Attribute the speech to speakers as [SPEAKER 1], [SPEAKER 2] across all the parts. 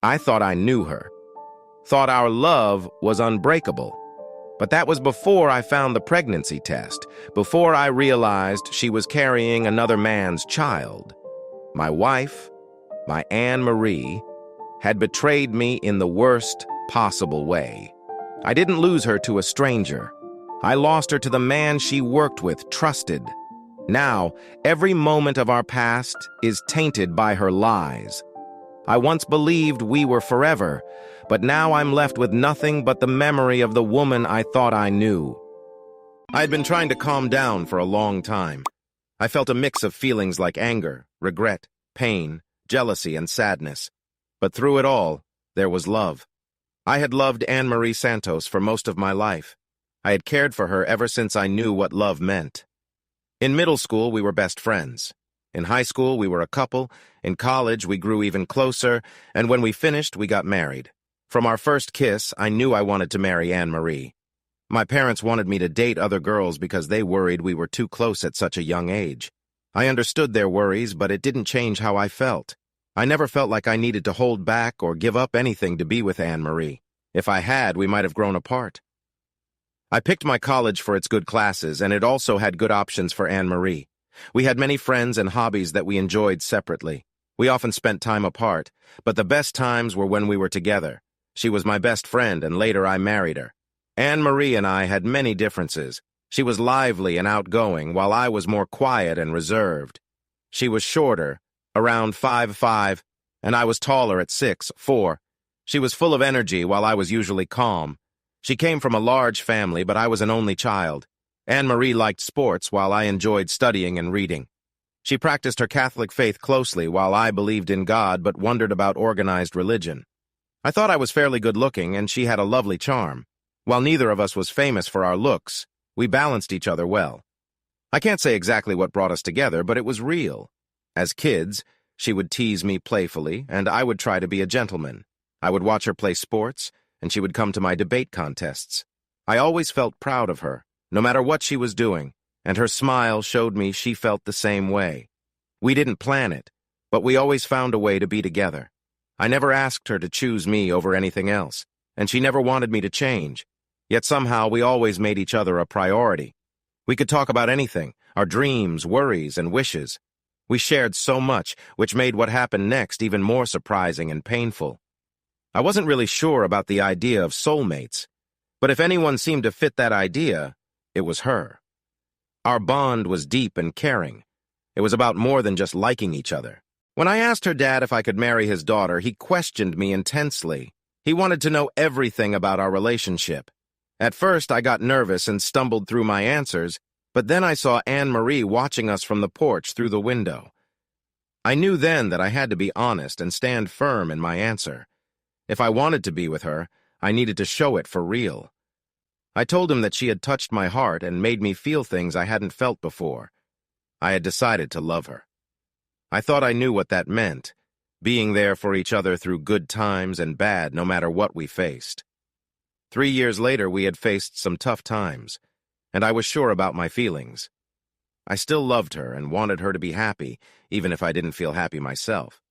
[SPEAKER 1] I thought I knew her, thought our love was unbreakable. But that was before I found the pregnancy test, before I realized she was carrying another man's child. My wife, my Anne Marie, had betrayed me in the worst possible way. I didn't lose her to a stranger. I lost her to the man she worked with, trusted. Now, every moment of our past is tainted by her lies. I once believed we were forever, but now I'm left with nothing but the memory of the woman I thought I knew. I had been trying to calm down for a long time. I felt a mix of feelings like anger, regret, pain, jealousy, and sadness. But through it all, there was love. I had loved Anne Marie Santos for most of my life. I had cared for her ever since I knew what love meant. In middle school, we were best friends. In high school, we were a couple. In college, we grew even closer, and when we finished, we got married. From our first kiss, I knew I wanted to marry Anne Marie. My parents wanted me to date other girls because they worried we were too close at such a young age. I understood their worries, but it didn't change how I felt. I never felt like I needed to hold back or give up anything to be with Anne Marie. If I had, we might have grown apart. I picked my college for its good classes, and it also had good options for Anne Marie. We had many friends and hobbies that we enjoyed separately. We often spent time apart, but the best times were when we were together. She was my best friend, and later I married her. Anne Marie and I had many differences. She was lively and outgoing, while I was more quiet and reserved. She was shorter, around 5'5", and I was taller at 6'4". She was full of energy, while I was usually calm. She came from a large family, but I was an only child. Anne Marie liked sports, while I enjoyed studying and reading. She practiced her Catholic faith closely, while I believed in God but wondered about organized religion. I thought I was fairly good-looking, and she had a lovely charm. While neither of us was famous for our looks, we balanced each other well. I can't say exactly what brought us together, but it was real. As kids, she would tease me playfully, and I would try to be a gentleman. I would watch her play sports, and she would come to my debate contests. I always felt proud of her, no matter what she was doing, and her smile showed me she felt the same way. We didn't plan it, but we always found a way to be together. I never asked her to choose me over anything else, and she never wanted me to change. Yet somehow we always made each other a priority. We could talk about anything, our dreams, worries, and wishes. We shared so much, which made what happened next even more surprising and painful. I wasn't really sure about the idea of soulmates, but if anyone seemed to fit that idea, it was her. Our bond was deep and caring. It was about more than just liking each other. When I asked her dad if I could marry his daughter, he questioned me intensely. He wanted to know everything about our relationship. At first, I got nervous and stumbled through my answers, but then I saw Anne Marie watching us from the porch through the window. I knew then that I had to be honest and stand firm in my answer. If I wanted to be with her, I needed to show it for real. I told him that she had touched my heart and made me feel things I hadn't felt before. I had decided to love her. I thought I knew what that meant, being there for each other through good times and bad, no matter what we faced. 3 years later, we had faced some tough times, and I was sure about my feelings. I still loved her and wanted her to be happy, even if I didn't feel happy myself.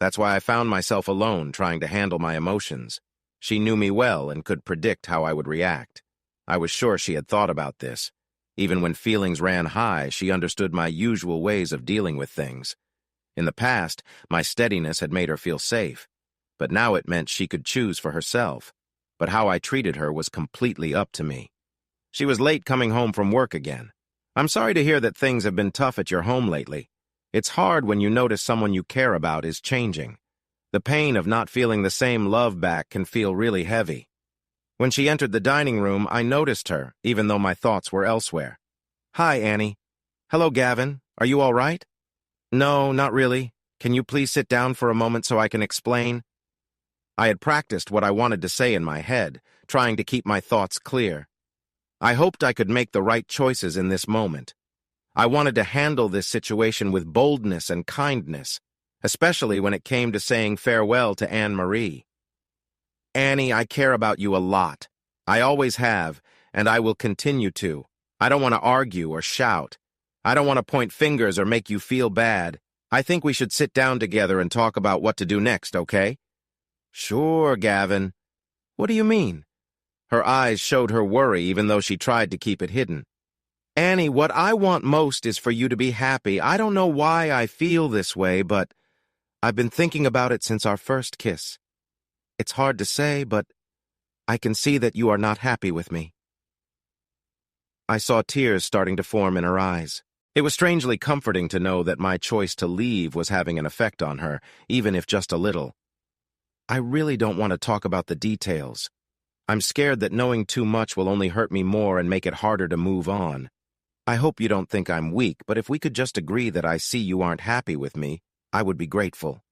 [SPEAKER 1] That's why I found myself alone trying to handle my emotions. She knew me well and could predict how I would react. I was sure she had thought about this. Even when feelings ran high, she understood my usual ways of dealing with things. In the past, my steadiness had made her feel safe, but now it meant she could choose for herself. But how I treated her was completely up to me. She was late coming home from work again. "I'm sorry to hear that things have been tough at your home lately. It's hard when you notice someone you care about is changing. The pain of not feeling the same love back can feel really heavy." When she entered the dining room, I noticed her, even though my thoughts were elsewhere. "Hi, Annie." "Hello, Gavin. Are you all right?" "No, not really. Can you please sit down for a moment so I can explain?" I had practiced what I wanted to say in my head, trying to keep my thoughts clear. I hoped I could make the right choices in this moment. I wanted to handle this situation with boldness and kindness, especially when it came to saying farewell to Anne Marie. "Annie, I care about you a lot. I always have, and I will continue to. I don't want to argue or shout. I don't want to point fingers or make you feel bad. I think we should sit down together and talk about what to do next, okay?" Sure, Gavin. What do you mean? Her eyes showed her worry even though she tried to keep it hidden. Annie, what I want most is for you to be happy. I don't know why I feel this way, but I've been thinking about it since our first kiss. It's hard to say, but I can see that you are not happy with me. I saw tears starting to form in her eyes. It was strangely comforting to know that my choice to leave was having an effect on her, even if just a little. I really don't want to talk about the details. I'm scared that knowing too much will only hurt me more and make it harder to move on. I hope you don't think I'm weak, but if we could just agree that I see you aren't happy with me, I would be grateful.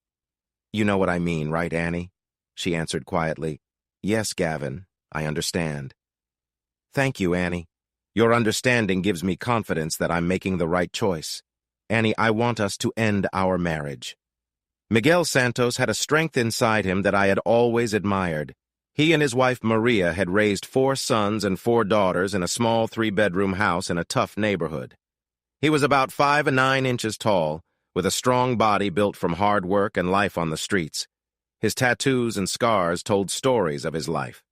[SPEAKER 1] You know what I mean, right, Annie? She answered quietly. Yes, Gavin, I understand. Thank you, Annie. Your understanding gives me confidence that I'm making the right choice. Annie, I want us to end our marriage. Miguel Santos had a strength inside him that I had always admired. He and his wife Maria had raised 4 sons and 4 daughters in a small 3-bedroom house in a tough neighborhood. He was about 5'9" tall, with a strong body built from hard work and life on the streets. His tattoos and scars told stories of his life.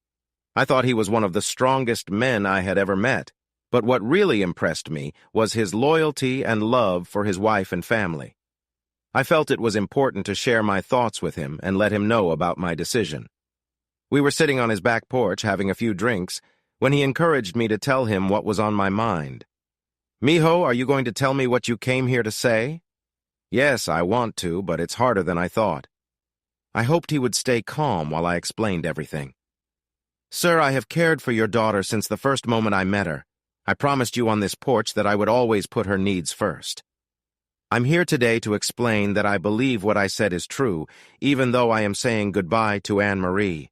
[SPEAKER 1] I thought he was one of the strongest men I had ever met, but what really impressed me was his loyalty and love for his wife and family. I felt it was important to share my thoughts with him and let him know about my decision. We were sitting on his back porch having a few drinks when he encouraged me to tell him what was on my mind. Mijo, are you going to tell me what you came here to say? Yes, I want to, but it's harder than I thought. I hoped he would stay calm while I explained everything. Sir, I have cared for your daughter since the first moment I met her. I promised you on this porch that I would always put her needs first. I'm here today to explain that I believe what I said is true, even though I am saying goodbye to Anne-Marie.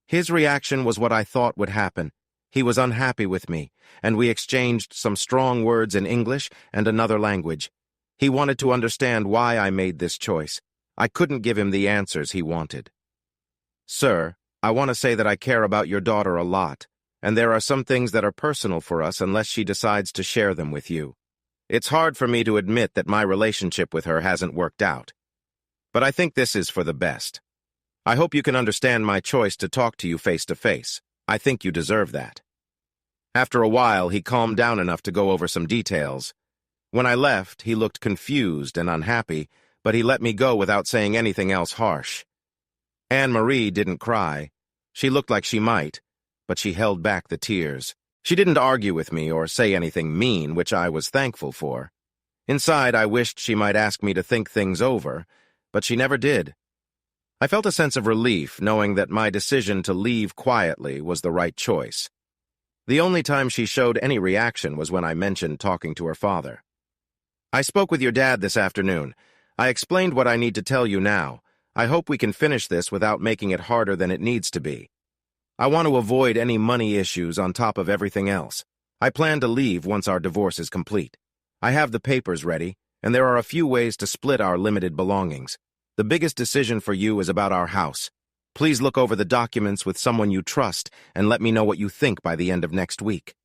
[SPEAKER 1] His reaction was what I thought would happen. He was unhappy with me, and we exchanged some strong words in English and another language. He wanted to understand why I made this choice. I couldn't give him the answers he wanted. Sir, I want to say that I care about your daughter a lot, and there are some things that are personal for us unless she decides to share them with you. It's hard for me to admit that my relationship with her hasn't worked out. But I think this is for the best. I hope you can understand my choice to talk to you face to face. I think you deserve that. After a while, he calmed down enough to go over some details. When I left, he looked confused and unhappy, but he let me go without saying anything else harsh. Anne-Marie didn't cry. She looked like she might, but she held back the tears. She didn't argue with me or say anything mean, which I was thankful for. Inside, I wished she might ask me to think things over, but she never did. I felt a sense of relief knowing that my decision to leave quietly was the right choice. The only time she showed any reaction was when I mentioned talking to her father. I spoke with your dad this afternoon. I explained what I need to tell you now. I hope we can finish this without making it harder than it needs to be. I want to avoid any money issues on top of everything else. I plan to leave once our divorce is complete. I have the papers ready, and there are a few ways to split our limited belongings. The biggest decision for you is about our house. Please look over the documents with someone you trust and let me know what you think by the end of next week.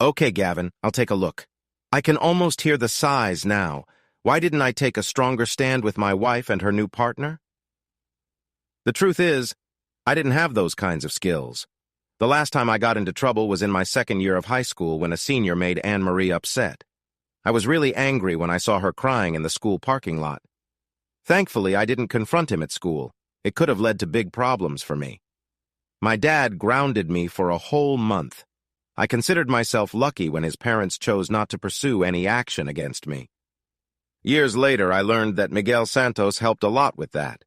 [SPEAKER 1] Okay, Gavin, I'll take a look. I can almost hear the sighs now. Why didn't I take a stronger stand with my wife and her new partner? The truth is, I didn't have those kinds of skills. The last time I got into trouble was in my 2nd year of high school when a senior made Anne-Marie upset. I was really angry when I saw her crying in the school parking lot. Thankfully, I didn't confront him at school. It could have led to big problems for me. My dad grounded me for a whole month. I considered myself lucky when his parents chose not to pursue any action against me. Years later, I learned that Miguel Santos helped a lot with that.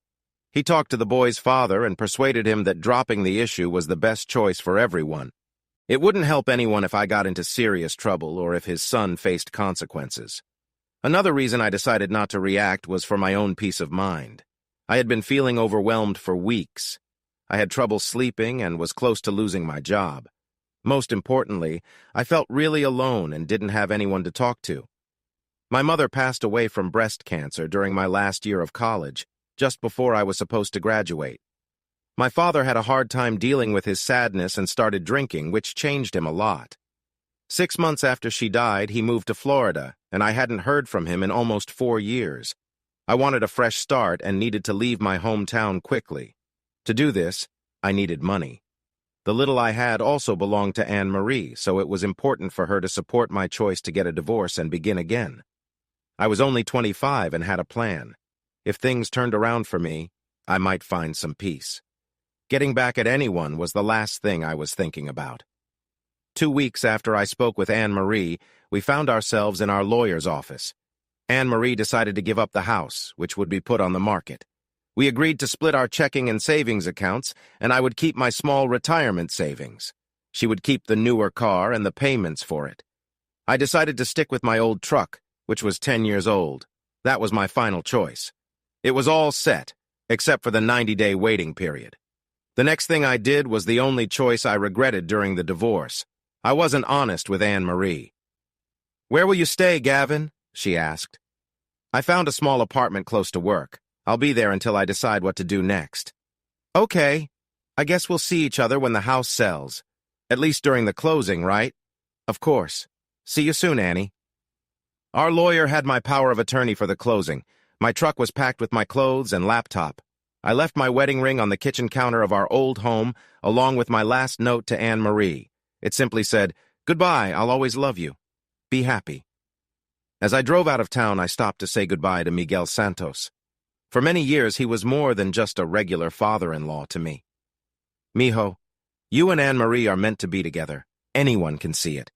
[SPEAKER 1] He talked to the boy's father and persuaded him that dropping the issue was the best choice for everyone. It wouldn't help anyone if I got into serious trouble or if his son faced consequences. Another reason I decided not to react was for my own peace of mind. I had been feeling overwhelmed for weeks. I had trouble sleeping and was close to losing my job. Most importantly, I felt really alone and didn't have anyone to talk to. My mother passed away from breast cancer during my last year of college, just before I was supposed to graduate. My father had a hard time dealing with his sadness and started drinking, which changed him a lot. 6 months after she died, he moved to Florida, and I hadn't heard from him in almost 4 years. I wanted a fresh start and needed to leave my hometown quickly. To do this, I needed money. The little I had also belonged to Anne-Marie, so it was important for her to support my choice to get a divorce and begin again. I was only 25 and had a plan. If things turned around for me, I might find some peace. Getting back at anyone was the last thing I was thinking about. 2 weeks after I spoke with Anne-Marie, we found ourselves in our lawyer's office. Anne-Marie decided to give up the house, which would be put on the market. We agreed to split our checking and savings accounts, and I would keep my small retirement savings. She would keep the newer car and the payments for it. I decided to stick with my old truck, which was 10 years old. That was my final choice. It was all set, except for the 90-day waiting period. The next thing I did was the only choice I regretted during the divorce. I wasn't honest with Anne-Marie. "Where will you stay, Gavin?" she asked. "I found a small apartment close to work. I'll be there until I decide what to do next." "Okay. I guess we'll see each other when the house sells. At least during the closing, right?" "Of course. See you soon, Annie." Our lawyer had my power of attorney for the closing. My truck was packed with my clothes and laptop. I left my wedding ring on the kitchen counter of our old home, along with my last note to Anne-Marie. It simply said, "Goodbye, I'll always love you. Be happy." As I drove out of town, I stopped to say goodbye to Miguel Santos. For many years, he was more than just a regular father-in-law to me. "Mijo, you and Anne-Marie are meant to be together. Anyone can see it.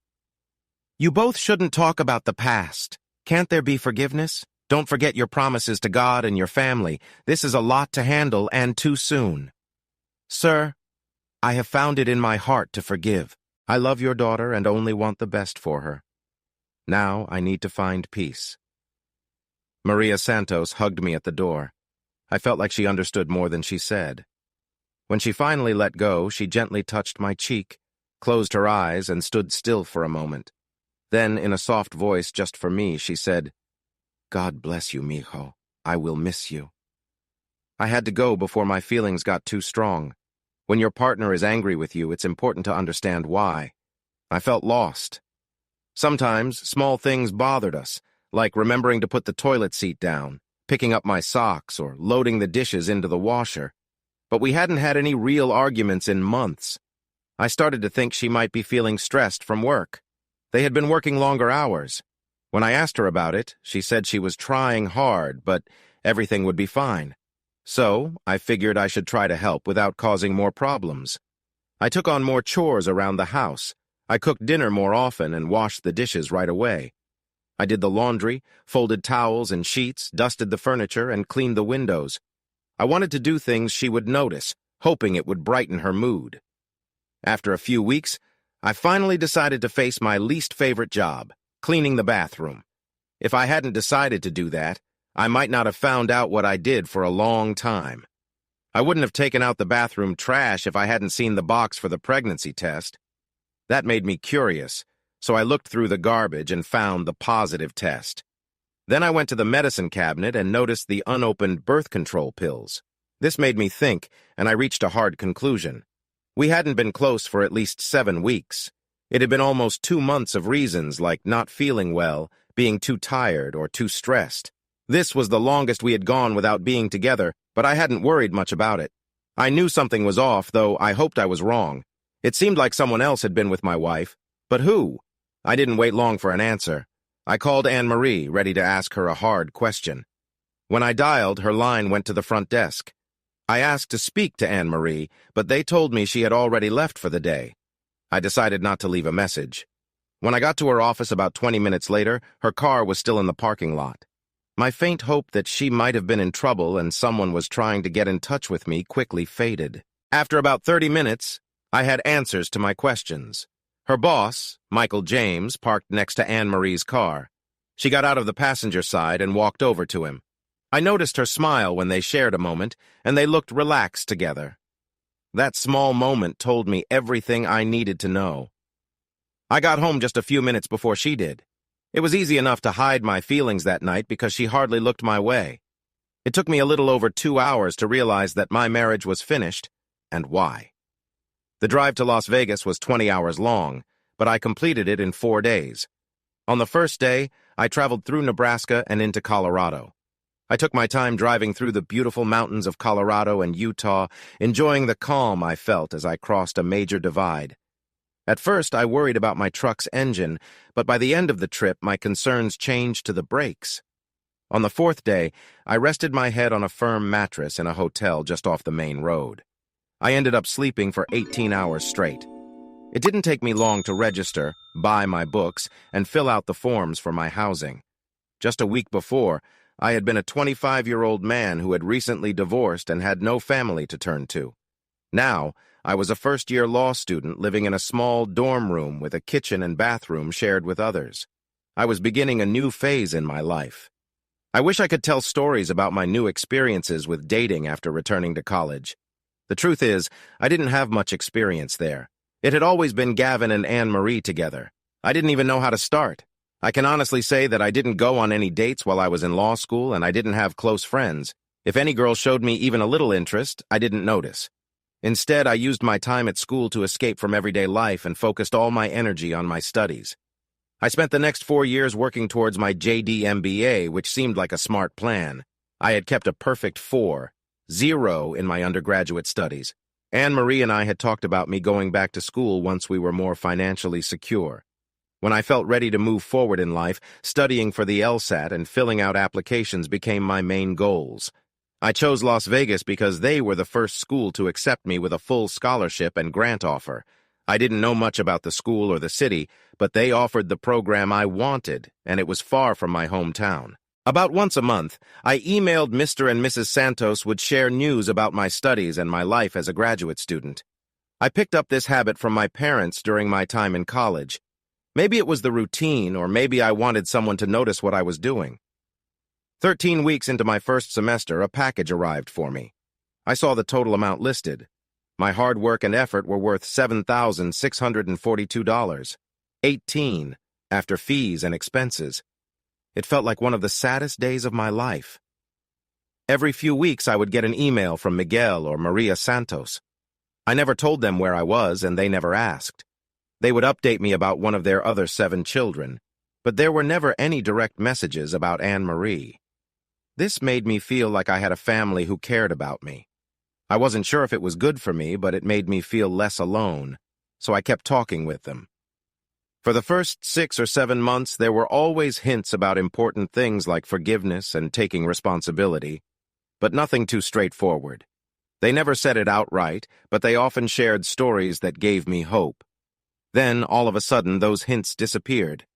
[SPEAKER 1] You both shouldn't talk about the past. Can't there be forgiveness? Don't forget your promises to God and your family. This is a lot to handle and too soon." "Sir, I have found it in my heart to forgive. I love your daughter and only want the best for her. Now I need to find peace." Maria Santos hugged me at the door. I felt like she understood more than she said. When she finally let go, she gently touched my cheek, closed her eyes, and stood still for a moment. Then, in a soft voice just for me, she said, "God bless you, mijo. I will miss you." I had to go before my feelings got too strong. When your partner is angry with you, it's important to understand why. I felt lost. Sometimes, small things bothered us, like remembering to put the toilet seat down, picking up my socks, or loading the dishes into the washer. But we hadn't had any real arguments in months. I started to think she might be feeling stressed from work. They had been working longer hours. When I asked her about it, she said she was trying hard, but everything would be fine. So, I figured I should try to help without causing more problems. I took on more chores around the house. I cooked dinner more often and washed the dishes right away. I did the laundry, folded towels and sheets, dusted the furniture, and cleaned the windows. I wanted to do things she would notice, hoping it would brighten her mood. After a few weeks, I finally decided to face my least favorite job, cleaning the bathroom. If I hadn't decided to do that, I might not have found out what I did for a long time. I wouldn't have taken out the bathroom trash if I hadn't seen the box for the pregnancy test. That made me curious, so I looked through the garbage and found the positive test. Then I went to the medicine cabinet and noticed the unopened birth control pills. This made me think, and I reached a hard conclusion. We hadn't been close for at least 7 weeks. It had been almost 2 months of reasons like not feeling well, being too tired, or too stressed. This was the longest we had gone without being together, but I hadn't worried much about it. I knew something was off, though I hoped I was wrong. It seemed like someone else had been with my wife. But who? I didn't wait long for an answer. I called Anne-Marie, ready to ask her a hard question. When I dialed, her line went to the front desk. I asked to speak to Anne-Marie, but they told me she had already left for the day. I decided not to leave a message. When I got to her office about 20 minutes later, her car was still in the parking lot. My faint hope that she might have been in trouble and someone was trying to get in touch with me quickly faded. After about 30 minutes, I had answers to my questions. Her boss, Michael James, parked next to Anne-Marie's car. She got out of the passenger side and walked over to him. I noticed her smile when they shared a moment, and they looked relaxed together. That small moment told me everything I needed to know. I got home just a few minutes before she did. It was easy enough to hide my feelings that night because she hardly looked my way. It took me a little over 2 hours to realize that my marriage was finished, and why. The drive to Las Vegas was 20 hours long, but I completed it in 4 days. On the first day, I traveled through Nebraska and into Colorado. I took my time driving through the beautiful mountains of Colorado and Utah, enjoying the calm I felt as I crossed a major divide. At first, I worried about my truck's engine, but by the end of the trip, my concerns changed to the brakes. On the fourth day, I rested my head on a firm mattress in a hotel just off the main road. I ended up sleeping for 18 hours straight. It didn't take me long to register, buy my books, and fill out the forms for my housing. Just a week before, I had been a 25-year-old man who had recently divorced and had no family to turn to. Now, I was a first-year law student living in a small dorm room with a kitchen and bathroom shared with others. I was beginning a new phase in my life. I wish I could tell stories about my new experiences with dating after returning to college. The truth is, I didn't have much experience there. It had always been Gavin and Anne-Marie together. I didn't even know how to start. I can honestly say that I didn't go on any dates while I was in law school, and I didn't have close friends. If any girl showed me even a little interest, I didn't notice. Instead, I used my time at school to escape from everyday life and focused all my energy on my studies. I spent the next 4 years working towards my JD MBA, which seemed like a smart plan. I had kept a perfect 4.0 in my undergraduate studies. Anne-Marie and I had talked about me going back to school once we were more financially secure. When I felt ready to move forward in life, studying for the LSAT and filling out applications became my main goals. I chose Las Vegas because they were the first school to accept me with a full scholarship and grant offer. I didn't know much about the school or the city, but they offered the program I wanted, and it was far from my hometown. About once a month, I emailed Mr. and Mrs. Santos would share news about my studies and my life as a graduate student. I picked up this habit from my parents during my time in college. Maybe it was the routine, or maybe I wanted someone to notice what I was doing. 13 weeks into my first semester, a package arrived for me. I saw the total amount listed. My hard work and effort were worth $7,642. 18 after fees and expenses. It felt like one of the saddest days of my life. Every few weeks, I would get an email from Miguel or Maria Santos. I never told them where I was, and they never asked. They would update me about one of their other 7 children, but there were never any direct messages about Anne-Marie. This made me feel like I had a family who cared about me. I wasn't sure if it was good for me, but it made me feel less alone, so I kept talking with them. For the first 6 or 7 months, there were always hints about important things like forgiveness and taking responsibility, but nothing too straightforward. They never said it outright, but they often shared stories that gave me hope. Then, all of a sudden, those hints disappeared.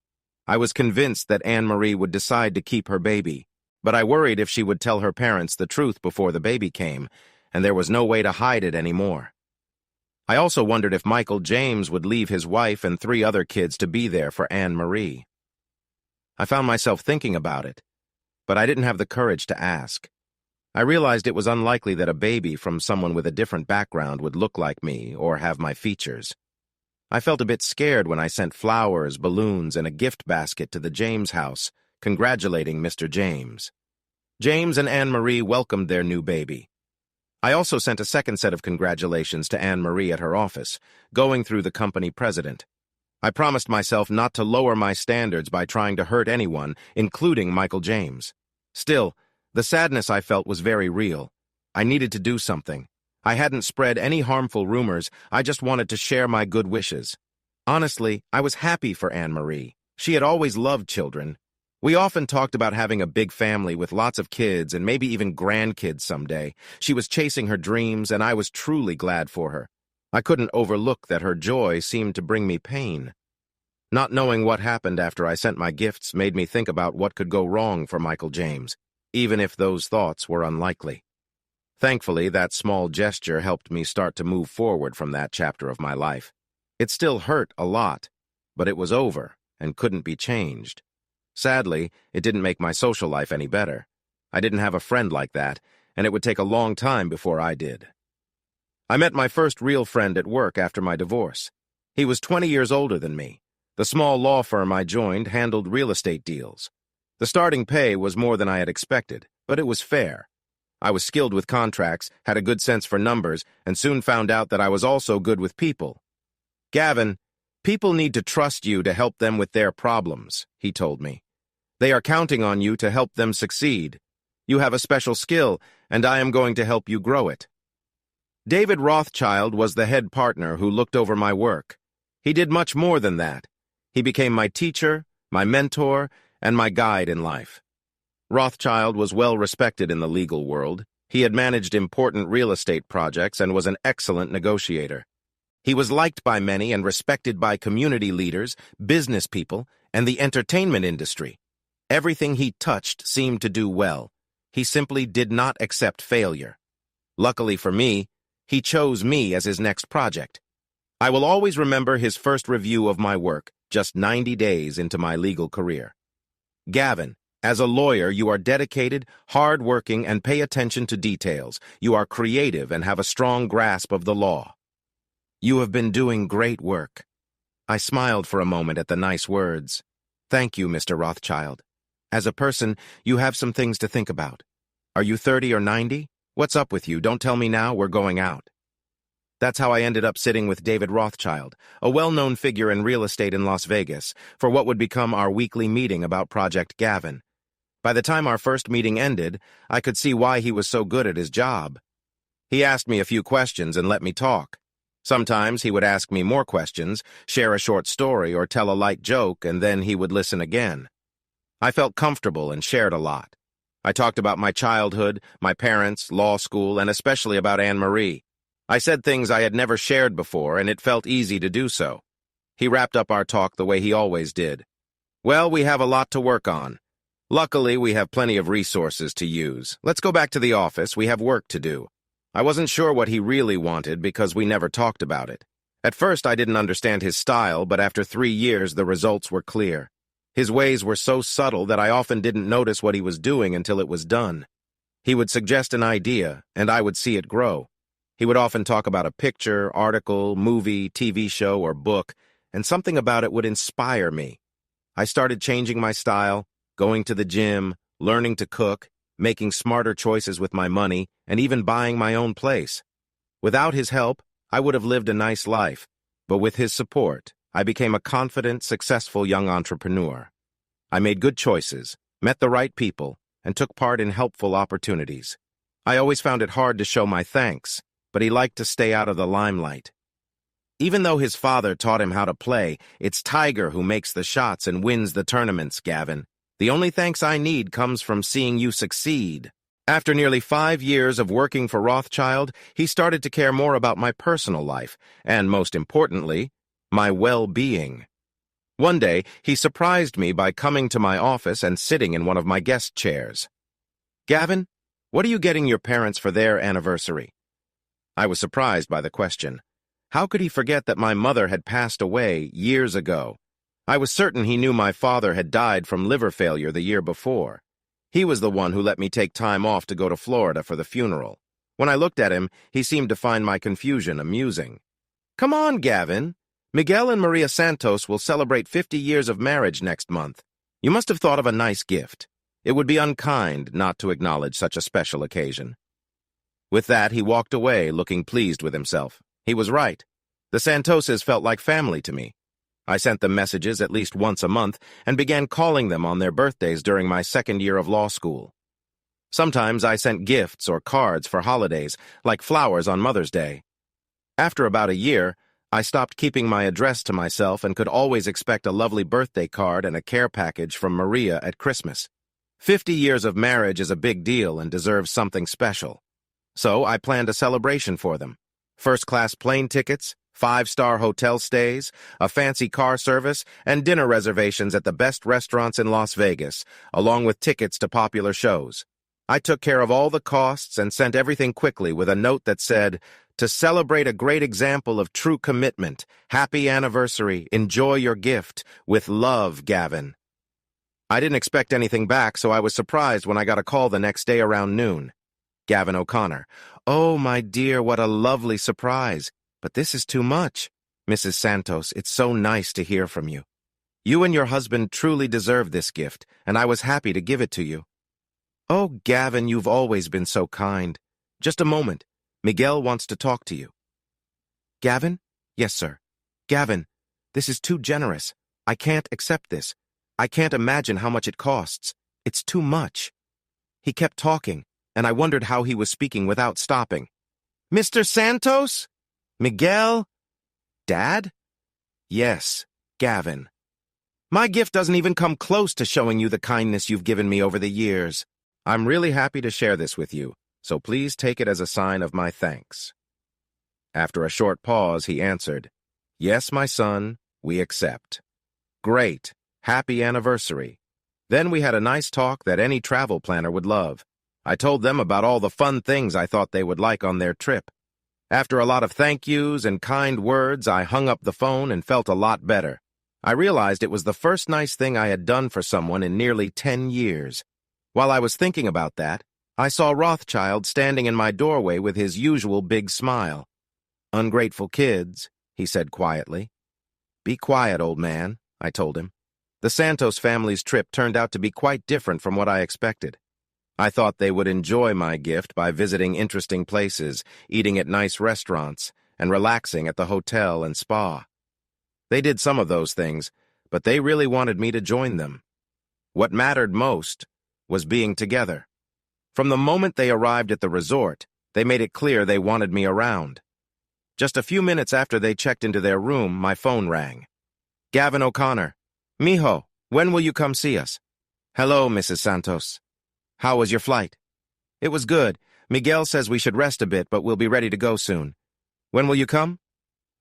[SPEAKER 1] I was convinced that Anne-Marie would decide to keep her baby, but I worried if she would tell her parents the truth before the baby came, and there was no way to hide it anymore. I also wondered if Michael James would leave his wife and 3 other kids to be there for Anne-Marie. I found myself thinking about it, but I didn't have the courage to ask. I realized it was unlikely that a baby from someone with a different background would look like me or have my features. I felt a bit scared when I sent flowers, balloons, and a gift basket to the James house, congratulating Mr. James. James and Anne-Marie welcomed their new baby. I also sent a second set of congratulations to Anne-Marie at her office, going through the company president. I promised myself not to lower my standards by trying to hurt anyone, including Michael James. Still, the sadness I felt was very real. I needed to do something. I hadn't spread any harmful rumors, I just wanted to share my good wishes. Honestly, I was happy for Anne-Marie. She had always loved children. We often talked about having a big family with lots of kids and maybe even grandkids someday. She was chasing her dreams, and I was truly glad for her. I couldn't overlook that her joy seemed to bring me pain. Not knowing what happened after I sent my gifts made me think about what could go wrong for Michael James, even if those thoughts were unlikely. Thankfully, that small gesture helped me start to move forward from that chapter of my life. It still hurt a lot, but it was over and couldn't be changed. Sadly, it didn't make my social life any better. I didn't have a friend like that, and it would take a long time before I did. I met my first real friend at work after my divorce. He was 20 years older than me. The small law firm I joined handled real estate deals. The starting pay was more than I had expected, but it was fair. I was skilled with contracts, had a good sense for numbers, and soon found out that I was also good with people. "Gavin, people need to trust you to help them with their problems," he told me. "They are counting on you to help them succeed. You have a special skill, and I am going to help you grow it. David Rothschild was the head partner who looked over my work. He did much more than that. He became my teacher, my mentor, and my guide in life. Rothschild was well respected in the legal world. He had managed important real estate projects and was an excellent negotiator. He was liked by many and respected by community leaders, business people, and the entertainment industry. Everything he touched seemed to do well. He simply did not accept failure. Luckily for me, he chose me as his next project. I will always remember his first review of my work, just 90 days into my legal career. Gavin, as a lawyer, you are dedicated, hard-working, and pay attention to details. You are creative and have a strong grasp of the law. You have been doing great work. I smiled for a moment at the nice words. Thank you, Mr. Rothschild. As a person, you have some things to think about. Are you 30 or 90? What's up with you? Don't tell me now, we're going out. That's how I ended up sitting with David Rothschild, a well-known figure in real estate in Las Vegas, for what would become our weekly meeting about Project Gavin. By the time our first meeting ended, I could see why he was so good at his job. He asked me a few questions and let me talk. Sometimes he would ask me more questions, share a short story, or tell a light joke, and then he would listen again. I felt comfortable and shared a lot. I talked about my childhood, my parents, law school, and especially about Anne-Marie. I said things I had never shared before, and it felt easy to do so. He wrapped up our talk the way he always did. Well, we have a lot to work on. Luckily, we have plenty of resources to use. Let's go back to the office. We have work to do. I wasn't sure what he really wanted because we never talked about it. At first, I didn't understand his style, but after 3 years, the results were clear. His ways were so subtle that I often didn't notice what he was doing until it was done. He would suggest an idea, and I would see it grow. He would often talk about a picture, article, movie, TV show, or book, and something about it would inspire me. I started changing my style, going to the gym, learning to cook, making smarter choices with my money, and even buying my own place. Without his help, I would have lived a nice life, but with his support, I became a confident, successful young entrepreneur. I made good choices, met the right people, and took part in helpful opportunities. I always found it hard to show my thanks, but he liked to stay out of the limelight. Even though his father taught him how to play, it's Tiger who makes the shots and wins the tournaments, Gavin. The only thanks I need comes from seeing you succeed. After nearly 5 years of working for Rothschild, he started to care more about my personal life, and most importantly, my well-being. One day, he surprised me by coming to my office and sitting in one of my guest chairs. Gavin, what are you getting your parents for their anniversary? I was surprised by the question. How could he forget that my mother had passed away years ago? I was certain he knew my father had died from liver failure the year before. He was the one who let me take time off to go to Florida for the funeral. When I looked at him, he seemed to find my confusion amusing. Come on, Gavin. Miguel and Maria Santos will celebrate 50 years of marriage next month. You must have thought of a nice gift. It would be unkind not to acknowledge such a special occasion. With that, he walked away, looking pleased with himself. He was right. The Santoses felt like family to me. I sent them messages at least once a month and began calling them on their birthdays during my second year of law school. Sometimes I sent gifts or cards for holidays, like flowers on Mother's Day. After about a year, I stopped keeping my address to myself and could always expect a lovely birthday card and a care package from Maria at Christmas. 50 years of marriage is a big deal and deserves something special. So I planned a celebration for them. First-class plane tickets, 5-star hotel stays, a fancy car service, and dinner reservations at the best restaurants in Las Vegas, along with tickets to popular shows. I took care of all the costs and sent everything quickly with a note that said, "To celebrate a great example of true commitment, happy anniversary, enjoy your gift. With love, Gavin." I didn't expect anything back, so I was surprised when I got a call the next day around noon. Gavin O'Connor. Oh, my dear, what a lovely surprise. But this is too much. Mrs. Santos, it's so nice to hear from you. You and your husband truly deserve this gift, and I was happy to give it to you. Oh, Gavin, you've always been so kind. Just a moment. Miguel wants to talk to you. Gavin? Yes, sir. Gavin, this is too generous. I can't accept this. I can't imagine how much it costs. It's too much. He kept talking, and I wondered how he was speaking without stopping. "Mr. Santos? Miguel? Dad?" "Yes, Gavin. My gift doesn't even come close to showing you the kindness you've given me over the years. I'm really happy to share this with you, so please take it as a sign of my thanks." After a short pause, he answered, "Yes, my son, we accept." "Great. Happy anniversary." Then we had a nice talk that any travel planner would love. I told them about all the fun things I thought they would like on their trip. After a lot of thank yous and kind words, I hung up the phone and felt a lot better. I realized it was the first nice thing I had done for someone in nearly 10 years. While I was thinking about that, I saw Rothschild standing in my doorway with his usual big smile. "Ungrateful kids," he said quietly. "Be quiet, old man," I told him. The Santos family's trip turned out to be quite different from what I expected. I thought they would enjoy my gift by visiting interesting places, eating at nice restaurants, and relaxing at the hotel and spa. They did some of those things, but they really wanted me to join them. What mattered most was being together. From the moment they arrived at the resort, they made it clear they wanted me around. Just a few minutes after they checked into their room, my phone rang. "Gavin O'Connor. Mijo, when will you come see us?" "Hello, Mrs. Santos. How was your flight?" "It was good. Miguel says we should rest a bit, but we'll be ready to go soon." "When will you come?"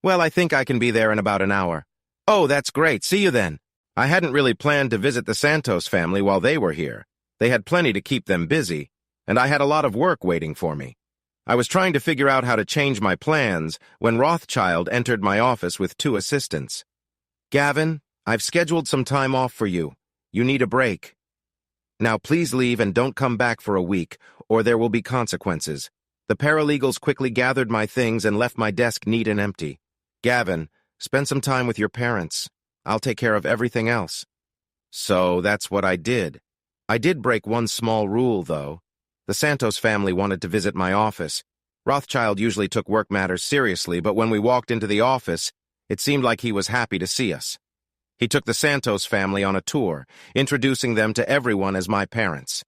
[SPEAKER 1] "Well, I think I can be there in about an hour." "Oh, that's great. See you then." I hadn't really planned to visit the Santos family while they were here. They had plenty to keep them busy, and I had a lot of work waiting for me. I was trying to figure out how to change my plans when Rothschild entered my office with 2 assistants. "Gavin, I've scheduled some time off for you. You need a break. Now please leave and don't come back for a week, or there will be consequences." The paralegals quickly gathered my things and left my desk neat and empty. "Gavin, spend some time with your parents. I'll take care of everything else." So that's what I did. I did break one small rule, though. The Santos family wanted to visit my office. Rothschild usually took work matters seriously, but when we walked into the office, it seemed like he was happy to see us. He took the Santos family on a tour, introducing them to everyone as my parents.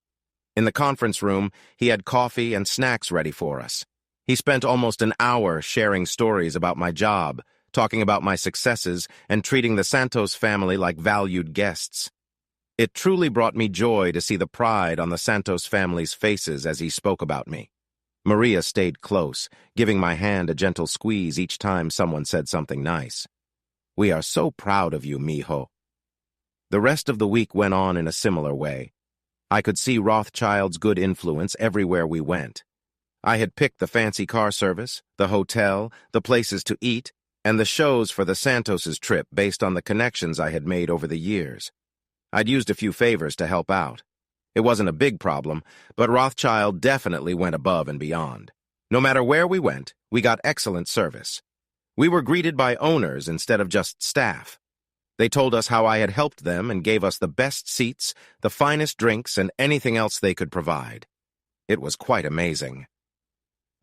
[SPEAKER 1] In the conference room, he had coffee and snacks ready for us. He spent almost an hour sharing stories about my job, talking about my successes, and treating the Santos family like valued guests. It truly brought me joy to see the pride on the Santos family's faces as he spoke about me. Maria stayed close, giving my hand a gentle squeeze each time someone said something nice. "We are so proud of you, mijo." The rest of the week went on in a similar way. I could see Rothschild's good influence everywhere we went. I had picked the fancy car service, the hotel, the places to eat, and the shows for the Santos's trip based on the connections I had made over the years. I'd used a few favors to help out. It wasn't a big problem, but Rothschild definitely went above and beyond. No matter where we went, we got excellent service. We were greeted by owners instead of just staff. They told us how I had helped them and gave us the best seats, the finest drinks, and anything else they could provide. It was quite amazing.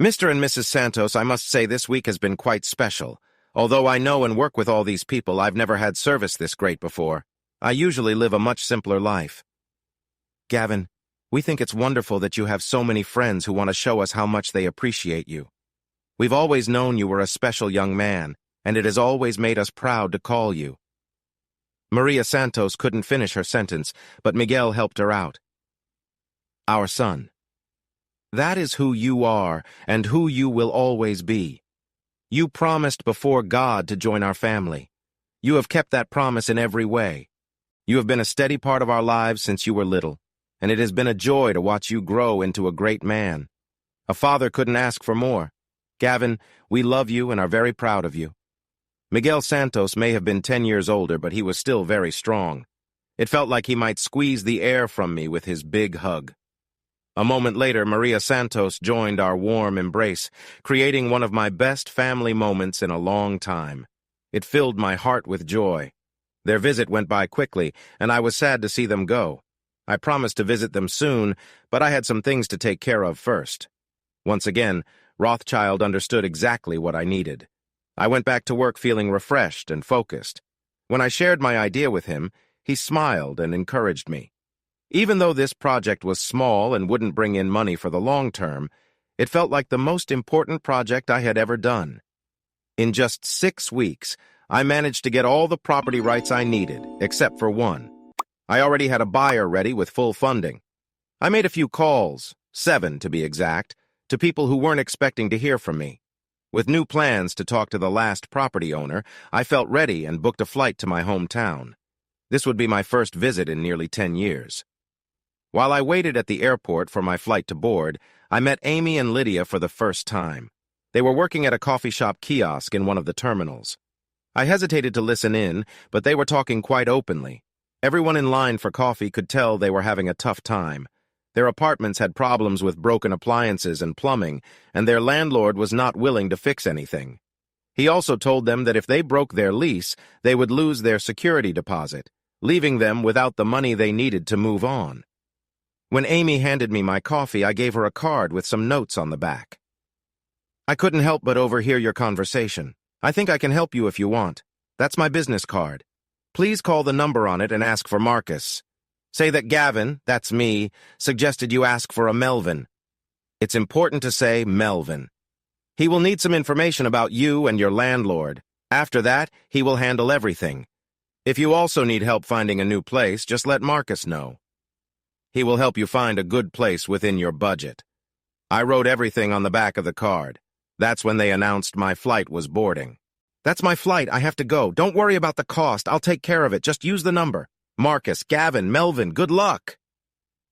[SPEAKER 1] Mr. and Mrs. Santos, I must say this week has been quite special. Although I know and work with all these people, I've never had service this great before. I usually live a much simpler life. Gavin, we think it's wonderful that you have so many friends who want to show us how much they appreciate you. We've always known you were a special young man, and it has always made us proud to call you. Maria Santos couldn't finish her sentence, but Miguel helped her out. Our son. That is who you are and who you will always be. You promised before God to join our family. You have kept that promise in every way. You have been a steady part of our lives since you were little, and it has been a joy to watch you grow into a great man. A father couldn't ask for more. Gavin, we love you and are very proud of you. Miguel Santos may have been 10 years older, but he was still very strong. It felt like he might squeeze the air from me with his big hug. A moment later, Maria Santos joined our warm embrace, creating one of my best family moments in a long time. It filled my heart with joy. Their visit went by quickly, and I was sad to see them go. I promised to visit them soon, but I had some things to take care of first. Once again, Rothschild understood exactly what I needed. I went back to work feeling refreshed and focused. When I shared my idea with him, he smiled and encouraged me. Even though this project was small and wouldn't bring in money for the long term, it felt like the most important project I had ever done. In just 6 weeks, I managed to get all the property rights I needed, except for one. I already had a buyer ready with full funding. I made a few calls, 7 to be exact, to people who weren't expecting to hear from me. With new plans to talk to the last property owner, I felt ready and booked a flight to my hometown. This would be my first visit in nearly 10 years. While I waited at the airport for my flight to board, I met Amy and Lydia for the first time. They were working at a coffee shop kiosk in one of the terminals. I hesitated to listen in, but they were talking quite openly. Everyone in line for coffee could tell they were having a tough time. Their apartments had problems with broken appliances and plumbing, and their landlord was not willing to fix anything. He also told them that if they broke their lease, they would lose their security deposit, leaving them without the money they needed to move on. When Amy handed me my coffee, I gave her a card with some notes on the back. "I couldn't help but overhear your conversation. I think I can help you if you want. That's my business card. Please call the number on it and ask for Marcus. Say that Gavin, that's me, suggested you ask for a Melvin. It's important to say Melvin. He will need some information about you and your landlord. After that, he will handle everything. If you also need help finding a new place, just let Marcus know. He will help you find a good place within your budget." I wrote everything on the back of the card. That's when they announced my flight was boarding. "That's my flight. I have to go. Don't worry about the cost. I'll take care of it. Just use the number. Marcus, Gavin, Melvin, good luck."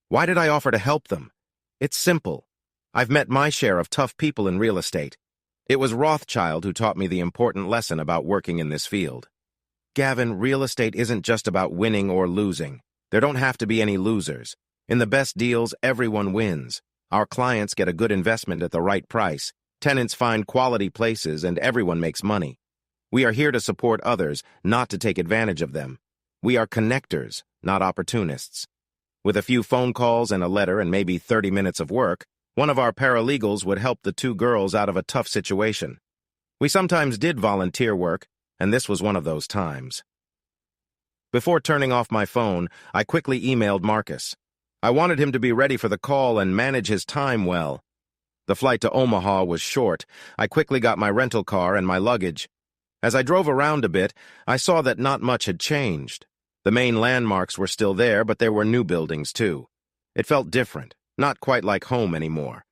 [SPEAKER 1] Why did I offer to help them? It's simple. I've met my share of tough people in real estate. It was Rothschild who taught me the important lesson about working in this field. Gavin, real estate isn't just about winning or losing. There don't have to be any losers. In the best deals, everyone wins. Our clients get a good investment at the right price. Tenants find quality places, and everyone makes money. We are here to support others, not to take advantage of them. We are connectors, not opportunists. With a few phone calls and a letter and maybe 30 minutes of work, one of our paralegals would help the 2 girls out of a tough situation. We sometimes did volunteer work, and this was one of those times. Before turning off my phone, I quickly emailed Marcus. I wanted him to be ready for the call and manage his time well. The flight to Omaha was short. I quickly got my rental car and my luggage. As I drove around a bit, I saw that not much had changed. The main landmarks were still there, but there were new buildings too. It felt different, not quite like home anymore.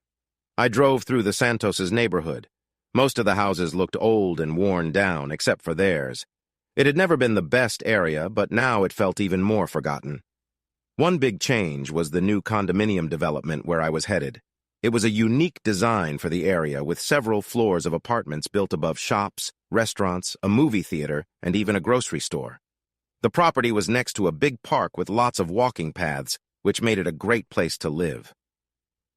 [SPEAKER 1] I drove through the Santos's neighborhood. Most of the houses looked old and worn down, except for theirs. It had never been the best area, but now it felt even more forgotten. One big change was the new condominium development where I was headed. It was a unique design for the area with several floors of apartments built above shops, restaurants, a movie theater, and even a grocery store. The property was next to a big park with lots of walking paths, which made it a great place to live.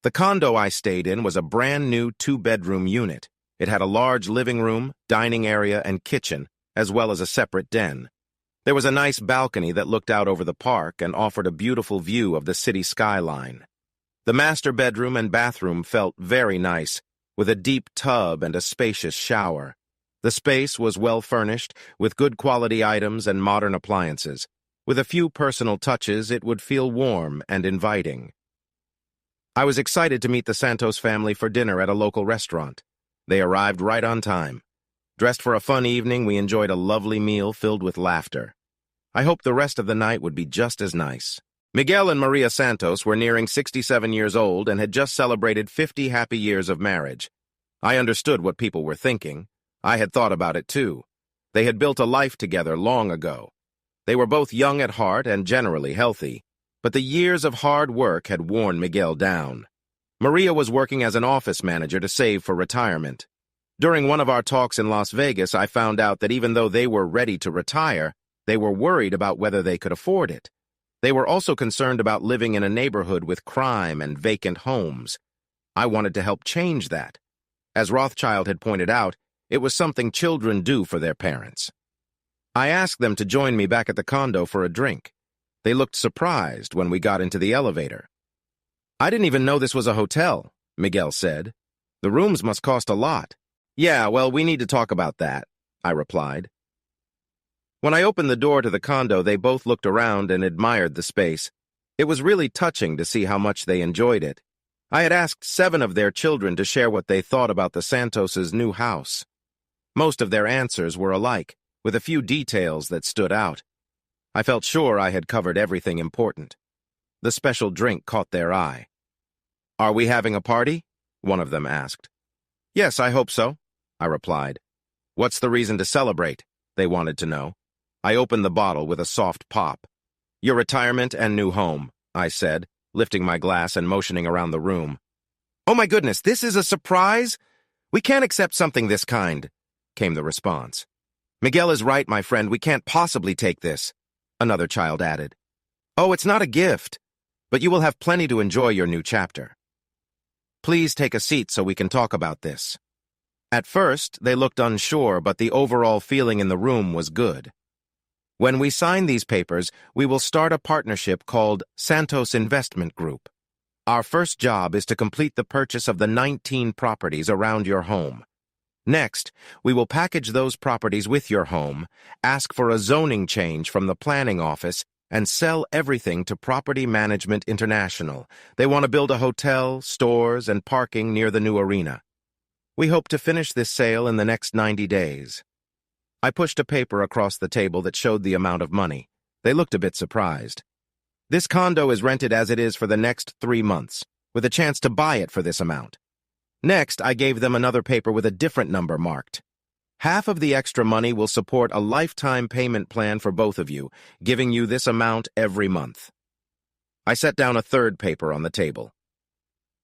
[SPEAKER 1] The condo I stayed in was a brand new 2-bedroom unit. It had a large living room, dining area, and kitchen, as well as a separate den. There was a nice balcony that looked out over the park and offered a beautiful view of the city skyline. The master bedroom and bathroom felt very nice, with a deep tub and a spacious shower. The space was well furnished, with good quality items and modern appliances. With a few personal touches, it would feel warm and inviting. I was excited to meet the Santos family for dinner at a local restaurant. They arrived right on time. Dressed for a fun evening, we enjoyed a lovely meal filled with laughter. I hoped the rest of the night would be just as nice. Miguel and Maria Santos were nearing 67 years old and had just celebrated 50 happy years of marriage. I understood what people were thinking. I had thought about it too. They had built a life together long ago. They were both young at heart and generally healthy, but the years of hard work had worn Miguel down. Maria was working as an office manager to save for retirement. During one of our talks in Las Vegas, I found out that even though they were ready to retire, they were worried about whether they could afford it. They were also concerned about living in a neighborhood with crime and vacant homes. I wanted to help change that. As Rothschild had pointed out, it was something children do for their parents. I asked them to join me back at the condo for a drink. They looked surprised when we got into the elevator. "I didn't even know this was a hotel," Miguel said. "The rooms must cost a lot." "Yeah, well, we need to talk about that," I replied. When I opened the door to the condo, they both looked around and admired the space. It was really touching to see how much they enjoyed it. I had asked 7 of their children to share what they thought about the Santos's new house. Most of their answers were alike, with a few details that stood out. I felt sure I had covered everything important. The special drink caught their eye. "Are we having a party?" one of them asked. "Yes, I hope so," I replied. "What's the reason to celebrate?" they wanted to know. I opened the bottle with a soft pop. "Your retirement and new home," I said, lifting my glass and motioning around the room. "Oh my goodness, this is a surprise? We can't accept something this kind," came the response. "Miguel is right, my friend, we can't possibly take this," another child added. "Oh, it's not a gift, but you will have plenty to enjoy your new chapter. Please take a seat so we can talk about this." At first, they looked unsure, but the overall feeling in the room was good. "When we sign these papers, we will start a partnership called Santos Investment Group. Our first job is to complete the purchase of the 19 properties around your home. Next, we will package those properties with your home, ask for a zoning change from the planning office, and sell everything to Property Management International. They want to build a hotel, stores, and parking near the new arena. We hope to finish this sale in the next 90 days. I pushed a paper across the table that showed the amount of money. They looked a bit surprised. "This condo is rented as it is for the next 3 months, with a chance to buy it for this amount." Next, I gave them another paper with a different number marked. "Half of the extra money will support a lifetime payment plan for both of you, giving you this amount every month." I set down a third paper on the table.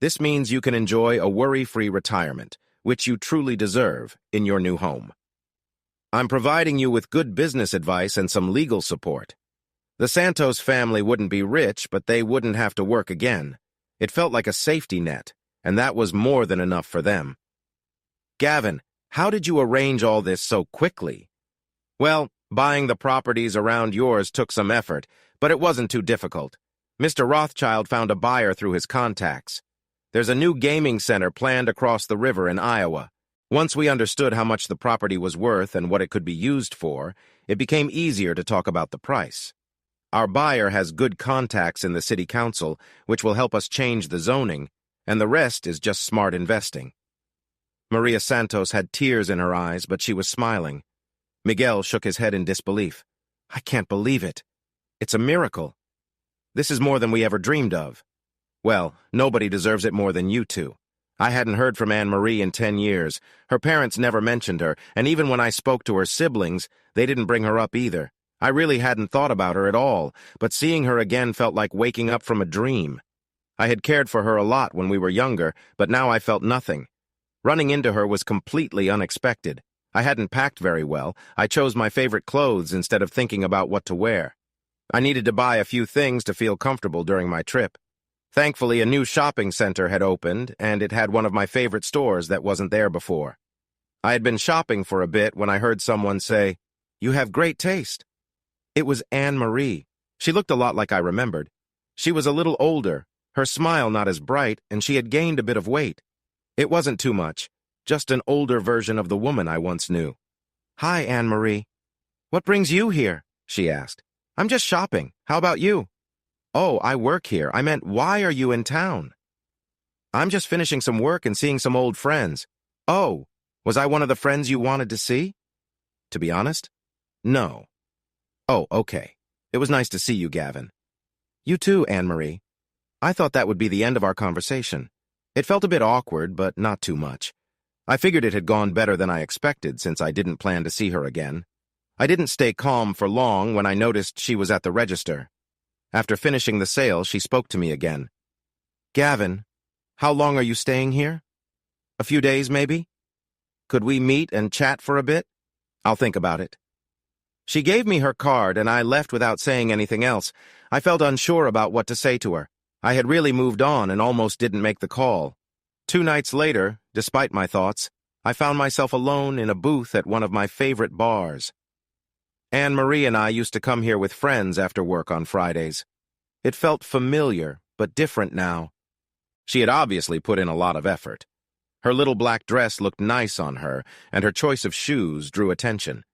[SPEAKER 1] "This means you can enjoy a worry-free retirement, which you truly deserve, in your new home. I'm providing you with good business advice and some legal support. The Santos family wouldn't be rich, but they wouldn't have to work again. It felt like a safety net, and that was more than enough for them." "Gavin, how did you arrange all this so quickly?" "Well, buying the properties around yours took some effort, but it wasn't too difficult. Mr. Rothschild found a buyer through his contacts. There's a new gaming center planned across the river in Iowa. Once we understood how much the property was worth and what it could be used for, it became easier to talk about the price. Our buyer has good contacts in the city council, which will help us change the zoning, and the rest is just smart investing." Maria Santos had tears in her eyes, but she was smiling. Miguel shook his head in disbelief. "I can't believe it. It's a miracle. This is more than we ever dreamed of." "Well, nobody deserves it more than you two. I hadn't heard from Anne-Marie in 10 years. Her parents never mentioned her, and even when I spoke to her siblings, they didn't bring her up either. I really hadn't thought about her at all, but seeing her again felt like waking up from a dream. I had cared for her a lot when we were younger, but now I felt nothing. Running into her was completely unexpected. I hadn't packed very well. I chose my favorite clothes instead of thinking about what to wear. I needed to buy a few things to feel comfortable during my trip. Thankfully, a new shopping center had opened, and it had one of my favorite stores that wasn't there before. I had been shopping for a bit when I heard someone say, "You have great taste." It was Anne-Marie. She looked a lot like I remembered. She was a little older, her smile not as bright, and she had gained a bit of weight. It wasn't too much, just an older version of the woman I once knew. "Hi, Anne-Marie. What brings you here?" she asked. "I'm just shopping. How about you?" "Oh, I work here. I meant, why are you in town?" "I'm just finishing some work and seeing some old friends." "Oh, was I one of the friends you wanted to see?" "To be honest, no." "Oh, okay. It was nice to see you, Gavin." "You too, Anne-Marie. I thought that would be the end of our conversation. It felt a bit awkward, but not too much. I figured it had gone better than I expected since I didn't plan to see her again. I didn't stay calm for long when I noticed she was at the register. After finishing the sale, she spoke to me again. "Gavin, how long are you staying here? A few days, maybe? Could we meet and chat for a bit? I'll think about it." She gave me her card, and I left without saying anything else. I felt unsure about what to say to her. I had really moved on and almost didn't make the call. 2 nights later, despite my thoughts, I found myself alone in a booth at one of my favorite bars. Anne-Marie and I used to come here with friends after work on Fridays. It felt familiar, but different now. She had obviously put in a lot of effort. Her little black dress looked nice on her, and her choice of shoes drew attention.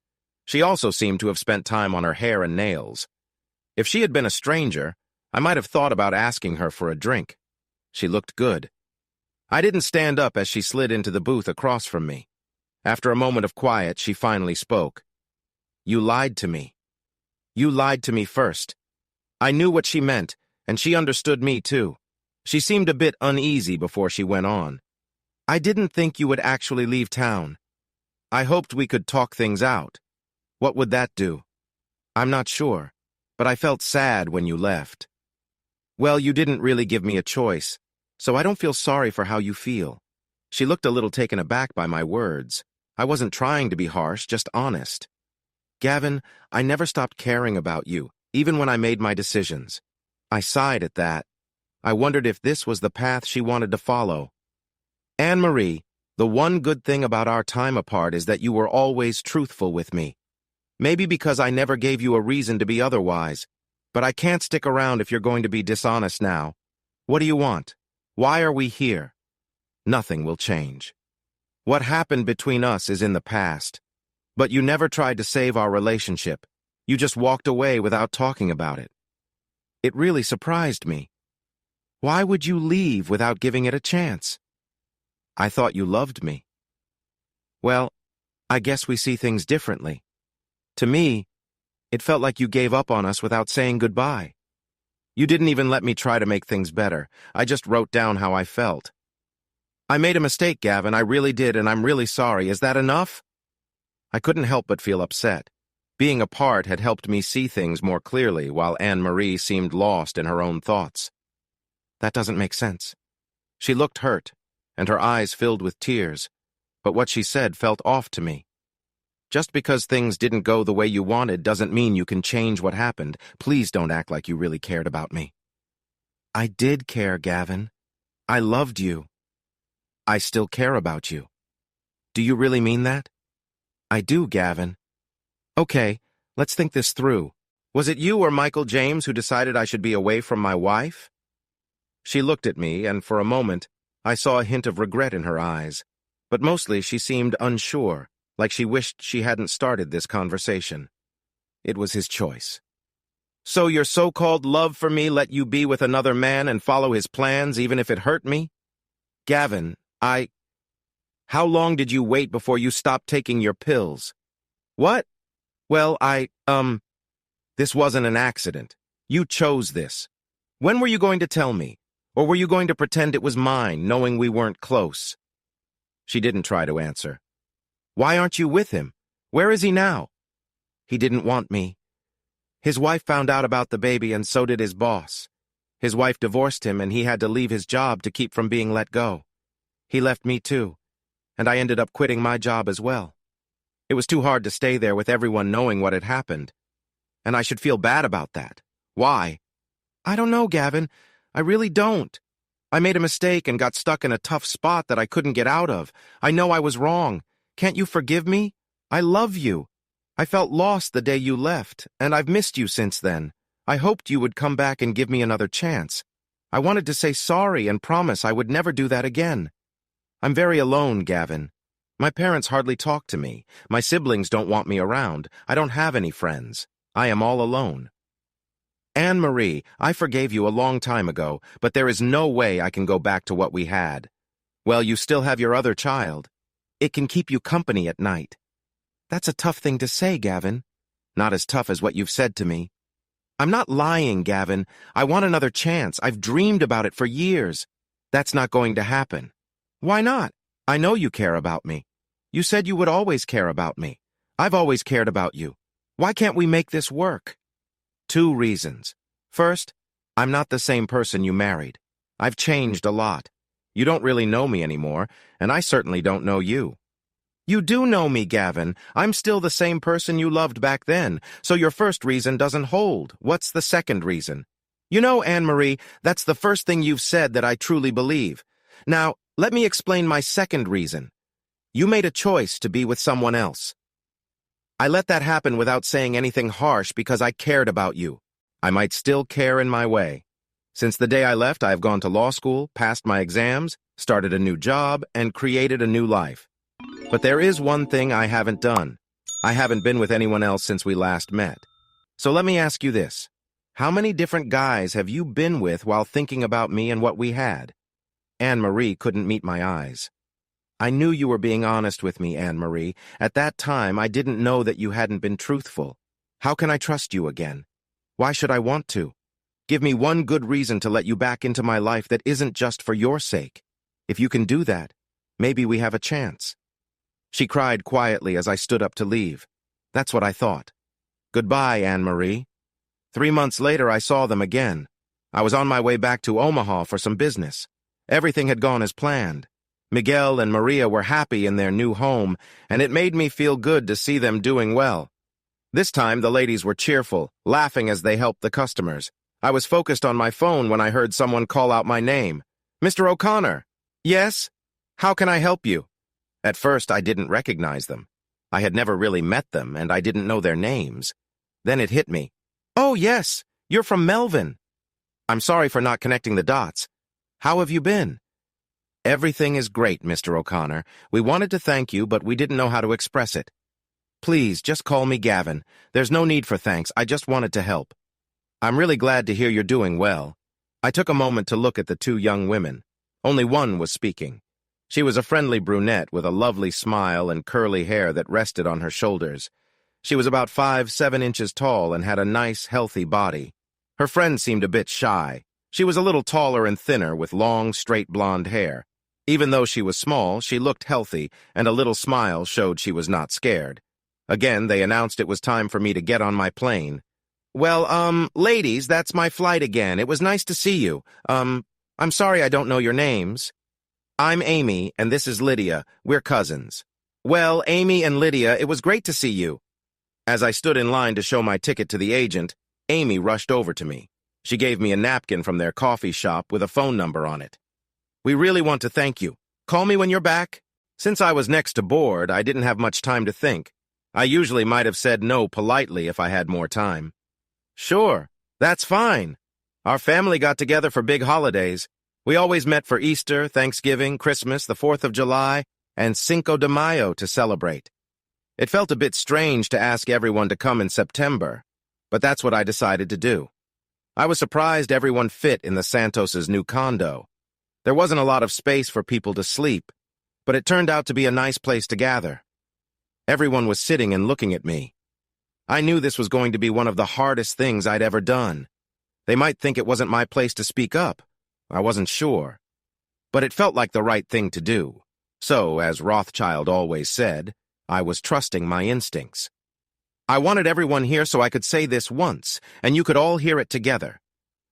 [SPEAKER 1] She also seemed to have spent time on her hair and nails. If she had been a stranger, I might have thought about asking her for a drink. She looked good. I didn't stand up as she slid into the booth across from me. After a moment of quiet, she finally spoke. "You lied to me. You lied to me first." I knew what she meant, and she understood me too. She seemed a bit uneasy before she went on. "I didn't think you would actually leave town. I hoped we could talk things out. What would that do? I'm not sure, but I felt sad when you left. Well, you didn't really give me a choice, so I don't feel sorry for how you feel." She looked a little taken aback by my words. I wasn't trying to be harsh, just honest. "Gavin, I never stopped caring about you, even when I made my decisions." I sighed at that. I wondered if this was the path she wanted to follow. "Anne-Marie, the one good thing about our time apart is that you were always truthful with me. Maybe because I never gave you a reason to be otherwise, but I can't stick around if you're going to be dishonest now. What do you want? Why are we here? Nothing will change. What happened between us is in the past. But you never tried to save our relationship. You just walked away without talking about it. It really surprised me. Why would you leave without giving it a chance? I thought you loved me." "Well, I guess we see things differently. To me, it felt like you gave up on us without saying goodbye. You didn't even let me try to make things better. I just wrote down how I felt. I made a mistake, Gavin, I really did, and I'm really sorry. Is that enough?" I couldn't help but feel upset. Being apart had helped me see things more clearly, while Anne-Marie seemed lost in her own thoughts. "That doesn't make sense." She looked hurt, and her eyes filled with tears, but what she said felt off to me. "Just because things didn't go the way you wanted doesn't mean you can change what happened. Please don't act like you really cared about me." "I did care, Gavin. I loved you. I still care about you." "Do you really mean that?" "I do, Gavin." "Okay, let's think this through. Was it you or Michael James who decided I should be away from my wife?" She looked at me, and for a moment, I saw a hint of regret in her eyes, but mostly she seemed unsure, like she wished she hadn't started this conversation. It was his choice. "So your so-called love for me let you be with another man and follow his plans even if it hurt me?" "Gavin, How long did you wait before you stopped taking your pills?" "What?" "Well, This wasn't an accident. You chose this. When were you going to tell me? Or were you going to pretend it was mine, knowing we weren't close?" She didn't try to answer. "Why aren't you with him? Where is he now?" "He didn't want me. His wife found out about the baby and so did his boss. His wife divorced him and he had to leave his job to keep from being let go. He left me too, and I ended up quitting my job as well. It was too hard to stay there with everyone knowing what had happened. And I should feel bad about that. Why?" "I don't know, Gavin. I really don't. I made a mistake and got stuck in a tough spot that I couldn't get out of. I know I was wrong. Can't you forgive me? I love you. I felt lost the day you left, and I've missed you since then. I hoped you would come back and give me another chance. I wanted to say sorry and promise I would never do that again. I'm very alone, Gavin. My parents hardly talk to me. My siblings don't want me around. I don't have any friends. I am all alone. Anne-Marie, I forgave you a long time ago, but there is no way I can go back to what we had. Well, you still have your other child. It can keep you company at night." "That's a tough thing to say, Gavin." "Not as tough as what you've said to me." "I'm not lying, Gavin. I want another chance. I've dreamed about it for years." "That's not going to happen." "Why not? I know you care about me. You said you would always care about me. I've always cared about you. Why can't we make this work?" 2 reasons. First, I'm not the same person you married. I've changed a lot. You don't really know me anymore, and I certainly don't know you. You do know me, Gavin. I'm still the same person you loved back then, so your first reason doesn't hold. What's the second reason? You know, Anne-Marie, that's the first thing you've said that I truly believe. Now, let me explain my second reason. You made a choice to be with someone else. I let that happen without saying anything harsh because I cared about you. I might still care in my way. Since the day I left, I have gone to law school, passed my exams, started a new job, and created a new life. But there is one thing I haven't done. I haven't been with anyone else since we last met. So let me ask you this. How many different guys have you been with while thinking about me and what we had? Anne-Marie couldn't meet my eyes. I knew you were being honest with me, Anne-Marie. At that time, I didn't know that you hadn't been truthful. How can I trust you again? Why should I want to? Give me one good reason to let you back into my life that isn't just for your sake. If you can do that, maybe we have a chance. She cried quietly as I stood up to leave. That's what I thought. Goodbye, Anne-Marie. 3 months later, I saw them again. I was on my way back to Omaha for some business. Everything had gone as planned. Miguel and Maria were happy in their new home, and it made me feel good to see them doing well. This time, the ladies were cheerful, laughing as they helped the customers. I was focused on my phone when I heard someone call out my name. Mr. O'Connor. Yes? How can I help you? At first, I didn't recognize them. I had never really met them, and I didn't know their names. Then it hit me. Oh, yes, you're from Melvin. I'm sorry for not connecting the dots. How have you been? Everything is great, Mr. O'Connor. We wanted to thank you, but we didn't know how to express it. Please, just call me Gavin. There's no need for thanks. I just wanted to help. I'm really glad to hear you're doing well. I took a moment to look at the two young women. Only one was speaking. She was a friendly brunette with a lovely smile and curly hair that rested on her shoulders. She was about 5'7" inches tall and had a nice, healthy body. Her friend seemed a bit shy. She was a little taller and thinner with long, straight blonde hair. Even though she was small, she looked healthy, and a little smile showed she was not scared. Again, they announced it was time for me to get on my plane. Well, ladies, that's my flight again. It was nice to see you. I'm sorry I don't know your names. I'm Amy, and this is Lydia. We're cousins. Well, Amy and Lydia, it was great to see you. As I stood in line to show my ticket to the agent, Amy rushed over to me. She gave me a napkin from their coffee shop with a phone number on it. We really want to thank you. Call me when you're back. Since I was next to board, I didn't have much time to think. I usually might have said no politely if I had more time. Sure, that's fine. Our family got together for big holidays. We always met for Easter, Thanksgiving, Christmas, the 4th of July, and Cinco de Mayo to celebrate. It felt a bit strange to ask everyone to come in September, but that's what I decided to do. I was surprised everyone fit in the Santos's new condo. There wasn't a lot of space for people to sleep, but it turned out to be a nice place to gather. Everyone was sitting and looking at me. I knew this was going to be one of the hardest things I'd ever done. They might think it wasn't my place to speak up. I wasn't sure. But it felt like the right thing to do. So, as Rothschild always said, I was trusting my instincts. I wanted everyone here so I could say this once, and you could all hear it together.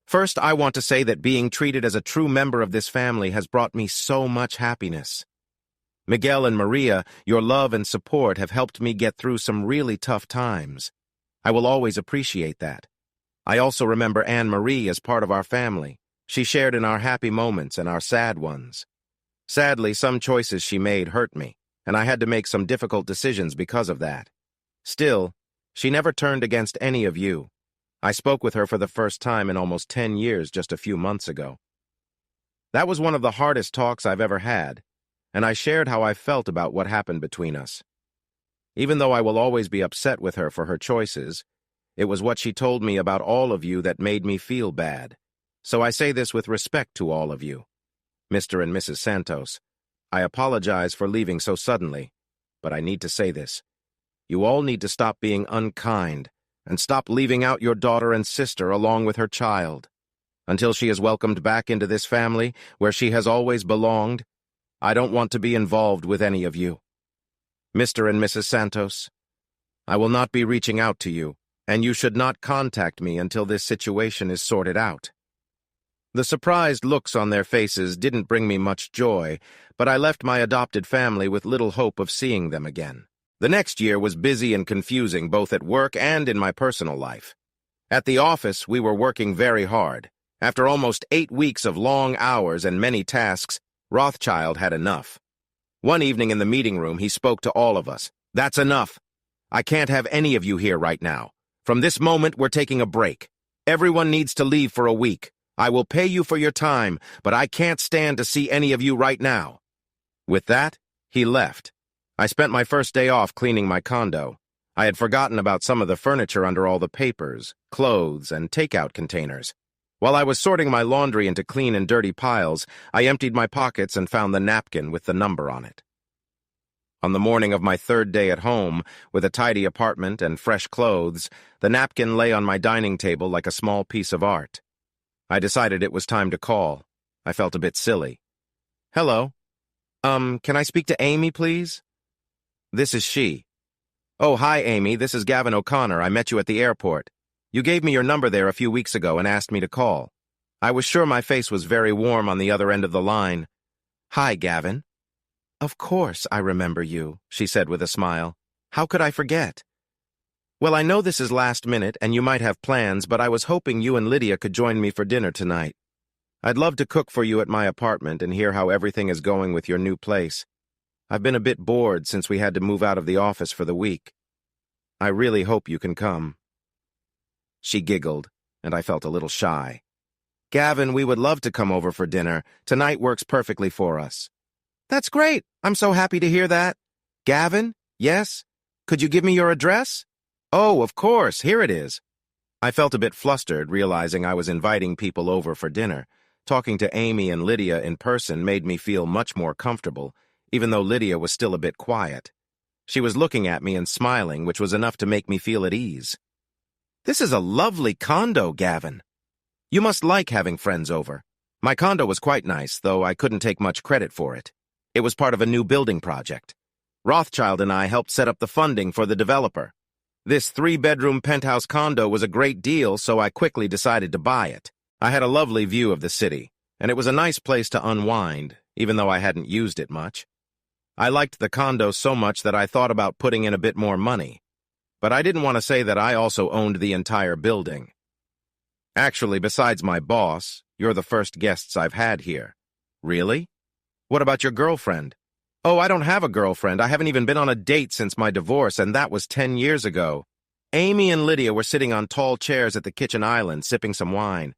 [SPEAKER 1] First, I want to say that being treated as a true member of this family has brought me so much happiness. Miguel and Maria, your love and support have helped me get through some really tough times. I will always appreciate that. I also remember Anne-Marie as part of our family. She shared in our happy moments and our sad ones. Sadly, some choices she made hurt me, and I had to make some difficult decisions because of that. Still, she never turned against any of you. I spoke with her for the first time in almost 10 years just a few months ago. That was one of the hardest talks I've ever had, and I shared how I felt about what happened between us. Even though I will always be upset with her for her choices, it was what she told me about all of you that made me feel bad. So I say this with respect to all of you. Mr. and Mrs. Santos, I apologize for leaving so suddenly, but I need to say this. You all need to stop being unkind and stop leaving out your daughter and sister along with her child. Until she is welcomed back into this family where she has always belonged, I don't want to be involved with any of you. Mr. and Mrs. Santos, I will not be reaching out to you, and you should not contact me until this situation is sorted out. The surprised looks on their faces didn't bring me much joy, but I left my adopted family with little hope of seeing them again. The next year was busy and confusing both at work and in my personal life. At the office, we were working very hard. After almost 8 weeks of long hours and many tasks, Rothschild had enough. One evening in the meeting room, he spoke to all of us. That's enough. I can't have any of you here right now. From this moment, we're taking a break. Everyone needs to leave for a week. I will pay you for your time, but I can't stand to see any of you right now. With that, he left. I spent my first day off cleaning my condo. I had forgotten about some of the furniture under all the papers, clothes, and takeout containers. While I was sorting my laundry into clean and dirty piles, I emptied my pockets and found the napkin with the number on it. On the morning of my third day at home, with a tidy apartment and fresh clothes, the napkin lay on my dining table like a small piece of art. I decided it was time to call. I felt a bit silly. Hello. Can I speak to Amy, please? This is she. Oh, hi, Amy. This is Gavin O'Connor. I met you at the airport. You gave me your number there a few weeks ago and asked me to call. I was sure my face was very warm on the other end of the line. Hi, Gavin. Of course I remember you, she said with a smile. How could I forget? Well, I know this is last minute and you might have plans, but I was hoping you and Lydia could join me for dinner tonight. I'd love to cook for you at my apartment and hear how everything is going with your new place. I've been a bit bored since we had to move out of the office for the week. I really hope you can come. She giggled, and I felt a little shy. Gavin, we would love to come over for dinner. Tonight works perfectly for us. That's great. I'm so happy to hear that. Gavin? Yes? Could you give me your address? Oh, of course. Here it is. I felt a bit flustered, realizing I was inviting people over for dinner. Talking to Amy and Lydia in person made me feel much more comfortable, even though Lydia was still a bit quiet. She was looking at me and smiling, which was enough to make me feel at ease. This is a lovely condo, Gavin. You must like having friends over. My condo was quite nice, though I couldn't take much credit for it. It was part of a new building project. Rothschild and I helped set up the funding for the developer. This 3-bedroom penthouse condo was a great deal, so I quickly decided to buy it. I had a lovely view of the city, and it was a nice place to unwind, even though I hadn't used it much. I liked the condo so much that I thought about putting in a bit more money. But I didn't want to say that I also owned the entire building. Actually, besides my boss, you're the first guests I've had here. Really? What about your girlfriend? Oh, I don't have a girlfriend. I haven't even been on a date since my divorce, and that was 10 years ago. Amy and Lydia were sitting on tall chairs at the kitchen island, sipping some wine.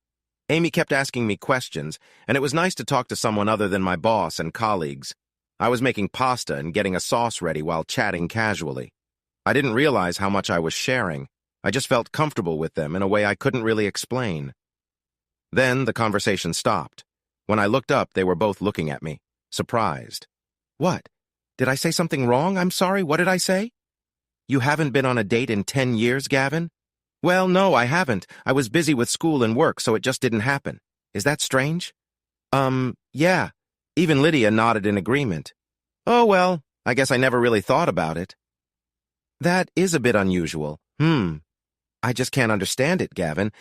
[SPEAKER 1] Amy kept asking me questions, and it was nice to talk to someone other than my boss and colleagues. I was making pasta and getting a sauce ready while chatting casually. I didn't realize how much I was sharing. I just felt comfortable with them in a way I couldn't really explain. Then the conversation stopped. When I looked up, they were both looking at me, surprised. What? Did I say something wrong? I'm sorry, what did I say? You haven't been on a date in 10 years, Gavin? Well, no, I haven't. I was busy with school and work, so it just didn't happen. Is that strange? Yeah. Even Lydia nodded in agreement. Oh, well, I guess I never really thought about it. That is a bit unusual. I just can't understand it, Gavin.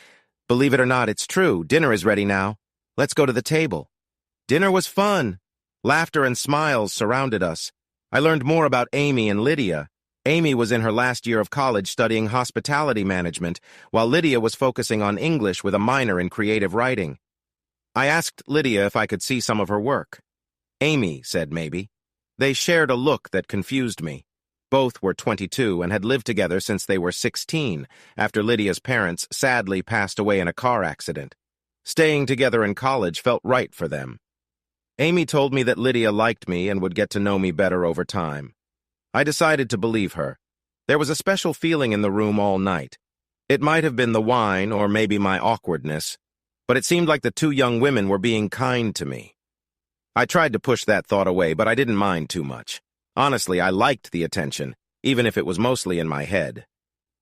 [SPEAKER 1] Believe it or not, it's true. Dinner is ready now. Let's go to the table. Dinner was fun. Laughter and smiles surrounded us. I learned more about Amy and Lydia. Amy was in her last year of college studying hospitality management, while Lydia was focusing on English with a minor in creative writing. I asked Lydia if I could see some of her work. Amy said maybe. They shared a look that confused me. Both were 22 and had lived together since they were 16, after Lydia's parents sadly passed away in a car accident. Staying together in college felt right for them. Amy told me that Lydia liked me and would get to know me better over time. I decided to believe her. There was a special feeling in the room all night. It might have been the wine or maybe my awkwardness, but it seemed like the two young women were being kind to me. I tried to push that thought away, but I didn't mind too much. Honestly, I liked the attention, even if it was mostly in my head.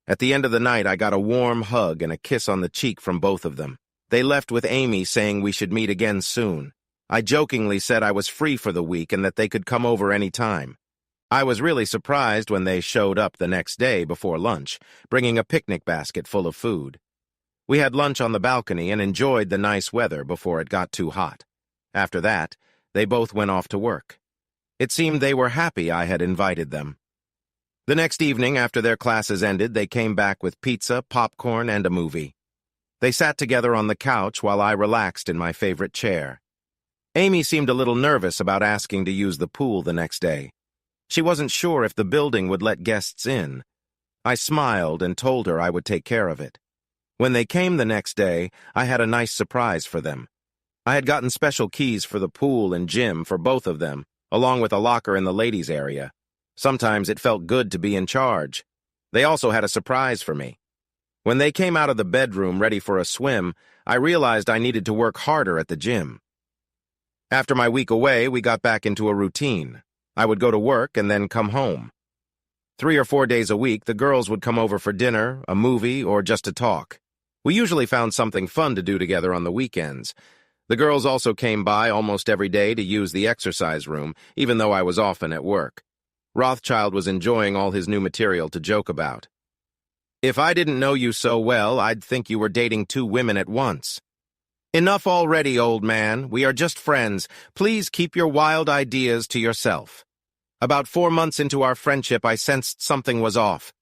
[SPEAKER 1] At the end of the night, I got a warm hug and a kiss on the cheek from both of them. They left with Amy saying we should meet again soon. I jokingly said I was free for the week and that they could come over any time. I was really surprised when they showed up the next day before lunch, bringing a picnic basket full of food. We had lunch on the balcony and enjoyed the nice weather before it got too hot. After that, they both went off to work. It seemed they were happy I had invited them. The next evening, after their classes ended, they came back with pizza, popcorn, and a movie. They sat together on the couch while I relaxed in my favorite chair. Amy seemed a little nervous about asking to use the pool the next day. She wasn't sure if the building would let guests in. I smiled and told her I would take care of it. When they came the next day, I had a nice surprise for them. I had gotten special keys for the pool and gym for both of them, along with a locker in the ladies' area. Sometimes it felt good to be in charge. They also had a surprise for me. When they came out of the bedroom ready for a swim, I realized I needed to work harder at the gym. After my week away, we got back into a routine. I would go to work and then come home. 3 or 4 days a week, the girls would come over for dinner, a movie, or just to talk. We usually found something fun to do together on the weekends. The girls also came by almost every day to use the exercise room, even though I was often at work. Rothschild was enjoying all his new material to joke about. If I didn't know you so well, I'd think you were dating 2 women at once. Enough already, old man. We are just friends. Please keep your wild ideas to yourself. About 4 months into our friendship, I sensed something was off.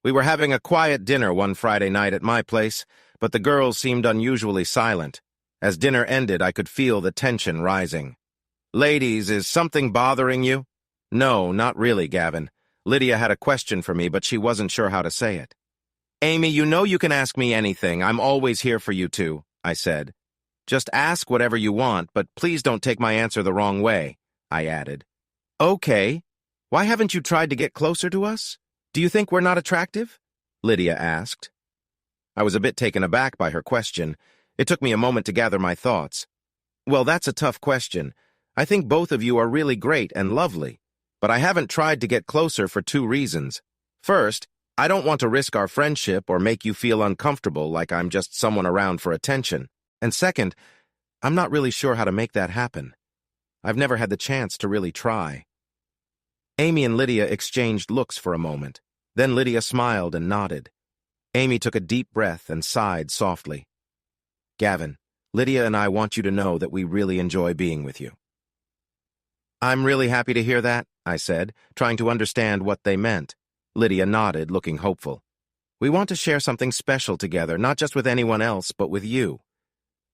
[SPEAKER 1] We were having a quiet dinner one Friday night at my place, but the girls seemed unusually silent. As dinner ended, I could feel the tension rising. Ladies, is something bothering you? No, not really, Gavin. Lydia had a question for me, but she wasn't sure how to say it. Amy, you know you can ask me anything. I'm always here for you two, I said. Just ask whatever you want, but please don't take my answer the wrong way, I added. Okay. Why haven't you tried to get closer to us? Do you think we're not attractive? Lydia asked. I was a bit taken aback by her question. It took me a moment to gather my thoughts. Well, that's a tough question. I think both of you are really great and lovely, but I haven't tried to get closer for 2 reasons. First, I don't want to risk our friendship or make you feel uncomfortable like I'm just someone around for attention. And second, I'm not really sure how to make that happen. I've never had the chance to really try. Amy and Lydia exchanged looks for a moment. Then Lydia smiled and nodded. Amy took a deep breath and sighed softly. Gavin, Lydia and I want you to know that we really enjoy being with you. I'm really happy to hear that, I said, trying to understand what they meant. Lydia nodded, looking hopeful. We want to share something special together, not just with anyone else, but with you.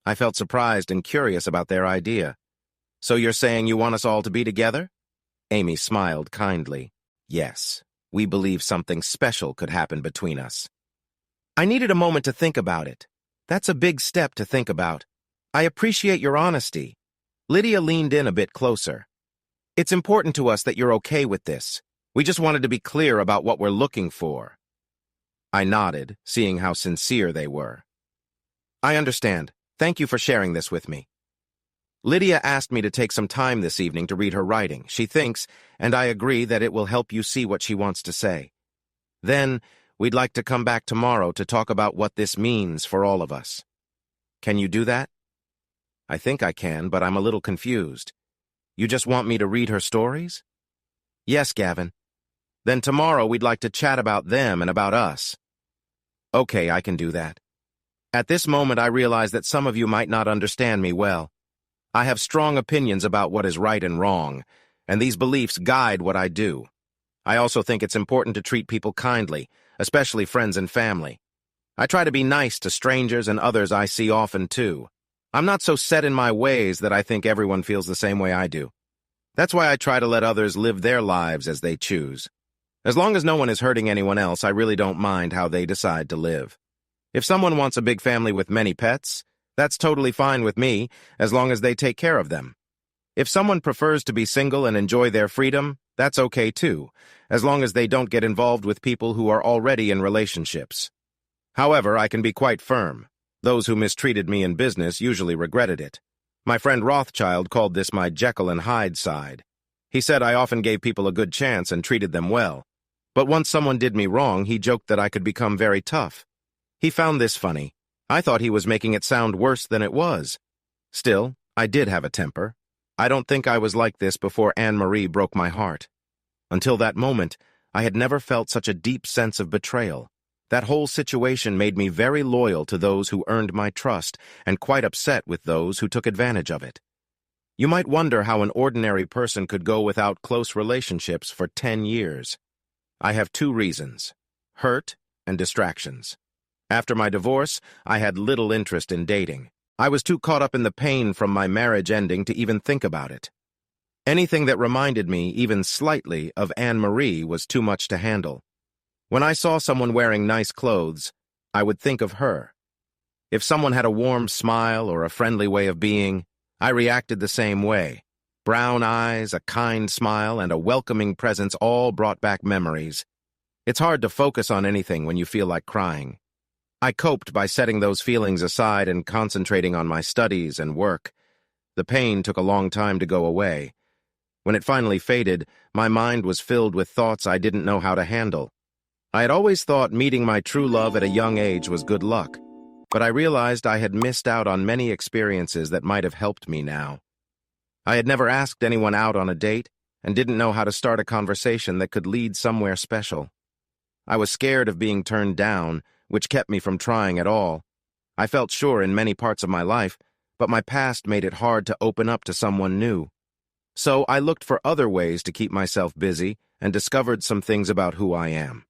[SPEAKER 1] I felt surprised and curious about their idea. So you're saying you want us all to be together? Amy smiled kindly. Yes, we believe something special could happen between us. I needed a moment to think about it. That's a big step to think about. I appreciate your honesty. Lydia leaned in a bit closer. It's important to us that you're okay with this. We just wanted to be clear about what we're looking for. I nodded, seeing how sincere they were. I understand. Thank you for sharing this with me. Lydia asked me to take some time this evening to read her writing. She thinks, and I agree, that it will help you see what she wants to say. Then, we'd like to come back tomorrow to talk about what this means for all of us. Can you do that? I think I can, but I'm a little confused. You just want me to read her stories? Yes, Gavin. Then tomorrow we'd like to chat about them and about us. Okay, I can do that. At this moment I realize that some of you might not understand me well. I have strong opinions about what is right and wrong, and these beliefs guide what I do. I also think it's important to treat people kindly, especially friends and family. I try to be nice to strangers and others I see often too. I'm not so set in my ways that I think everyone feels the same way I do. That's why I try to let others live their lives as they choose. As long as no one is hurting anyone else, I really don't mind how they decide to live. If someone wants a big family with many pets, that's totally fine with me, as long as they take care of them. If someone prefers to be single and enjoy their freedom, that's okay too, as long as they don't get involved with people who are already in relationships. However, I can be quite firm. Those who mistreated me in business usually regretted it. My friend Rothschild called this my Jekyll and Hyde side. He said I often gave people a good chance and treated them well. But once someone did me wrong, he joked that I could become very tough. He found this funny. I thought he was making it sound worse than it was. Still, I did have a temper. I don't think I was like this before Anne-Marie broke my heart. Until that moment, I had never felt such a deep sense of betrayal. That whole situation made me very loyal to those who earned my trust and quite upset with those who took advantage of it. You might wonder how an ordinary person could go without close relationships for 10 years. I have 2 reasons: hurt and distractions. After my divorce, I had little interest in dating. I was too caught up in the pain from my marriage ending to even think about it. Anything that reminded me, even slightly, of Anne-Marie was too much to handle. When I saw someone wearing nice clothes, I would think of her. If someone had a warm smile or a friendly way of being, I reacted the same way. Brown eyes, a kind smile, and a welcoming presence all brought back memories. It's hard to focus on anything when you feel like crying. I coped by setting those feelings aside and concentrating on my studies and work. The pain took a long time to go away. When it finally faded, my mind was filled with thoughts I didn't know how to handle. I had always thought meeting my true love at a young age was good luck, but I realized I had missed out on many experiences that might have helped me now. I had never asked anyone out on a date and didn't know how to start a conversation that could lead somewhere special. I was scared of being turned down, which kept me from trying at all. I felt sure in many parts of my life, but my past made it hard to open up to someone new. So I looked for other ways to keep myself busy and discovered some things about who I am.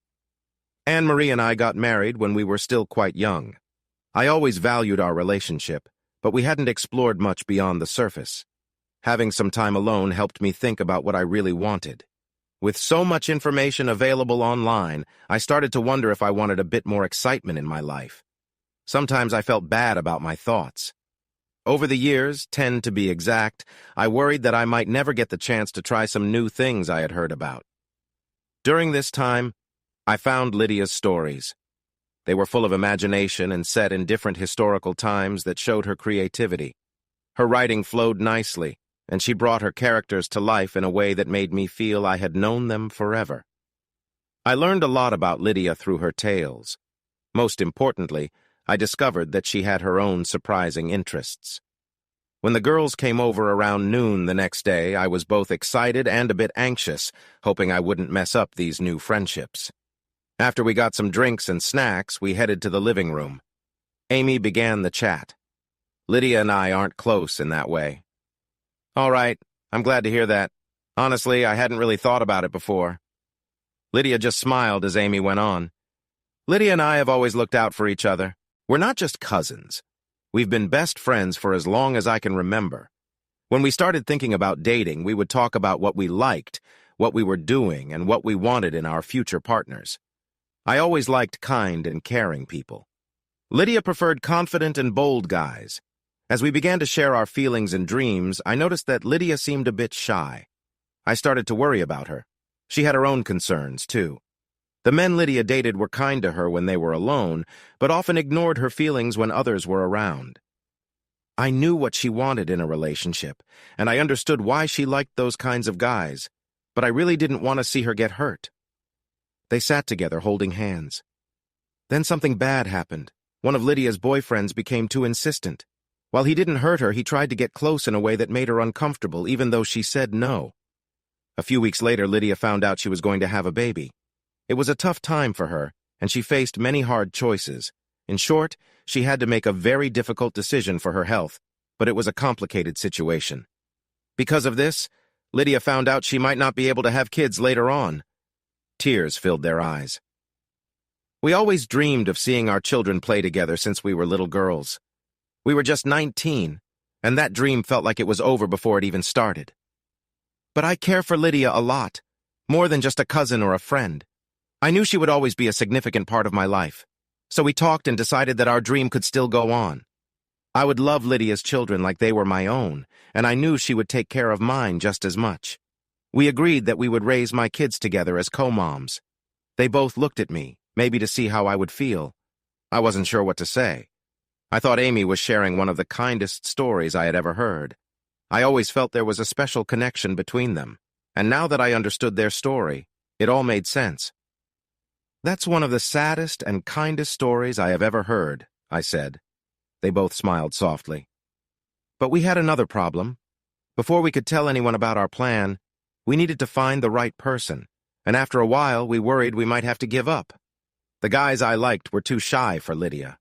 [SPEAKER 1] Anne-Marie and I got married when we were still quite young. I always valued our relationship, but we hadn't explored much beyond the surface. Having some time alone helped me think about what I really wanted. With so much information available online, I started to wonder if I wanted a bit more excitement in my life. Sometimes I felt bad about my thoughts. Over the years, 10 to be exact, I worried that I might never get the chance to try some new things I had heard about. During this time, I found Lydia's stories. They were full of imagination and set in different historical times that showed her creativity. Her writing flowed nicely, and she brought her characters to life in a way that made me feel I had known them forever. I learned a lot about Lydia through her tales. Most importantly, I discovered that she had her own surprising interests. When the girls came over around noon the next day, I was both excited and a bit anxious, hoping I wouldn't mess up these new friendships. After we got some drinks and snacks, we headed to the living room. Amy began the chat. Lydia and I aren't close in that way. All right, I'm glad to hear that. Honestly, I hadn't really thought about it before. Lydia just smiled as Amy went on. Lydia and I have always looked out for each other. We're not just cousins. We've been best friends for as long as I can remember. When we started thinking about dating, we would talk about what we liked, what we were doing, and what we wanted in our future partners. I always liked kind and caring people. Lydia preferred confident and bold guys. As we began to share our feelings and dreams, I noticed that Lydia seemed a bit shy. I started to worry about her. She had her own concerns, too. The men Lydia dated were kind to her when they were alone, but often ignored her feelings when others were around. I knew what she wanted in a relationship, and I understood why she liked those kinds of guys, but I really didn't want to see her get hurt. They sat together holding hands. Then something bad happened. One of Lydia's boyfriends became too insistent. While he didn't hurt her, he tried to get close in a way that made her uncomfortable, even though she said no. A few weeks later, Lydia found out she was going to have a baby. It was a tough time for her, and she faced many hard choices. In short, she had to make a very difficult decision for her health, but it was a complicated situation. Because of this, Lydia found out she might not be able to have kids later on. Tears filled their eyes. We always dreamed of seeing our children play together since we were little girls. We were just 19, and that dream felt like it was over before it even started. But I care for Lydia a lot, more than just a cousin or a friend. I knew she would always be a significant part of my life, so we talked and decided that our dream could still go on. I would love Lydia's children like they were my own, and I knew she would take care of mine just as much. We agreed that we would raise my kids together as co-moms. They both looked at me, maybe to see how I would feel. I wasn't sure what to say. I thought Amy was sharing one of the kindest stories I had ever heard. I always felt there was a special connection between them, and now that I understood their story, it all made sense. That's one of the saddest and kindest stories I have ever heard, I said. They both smiled softly. But we had another problem. Before we could tell anyone about our plan, we needed to find the right person, and after a while we worried we might have to give up. The guys I liked were too shy for Lydia.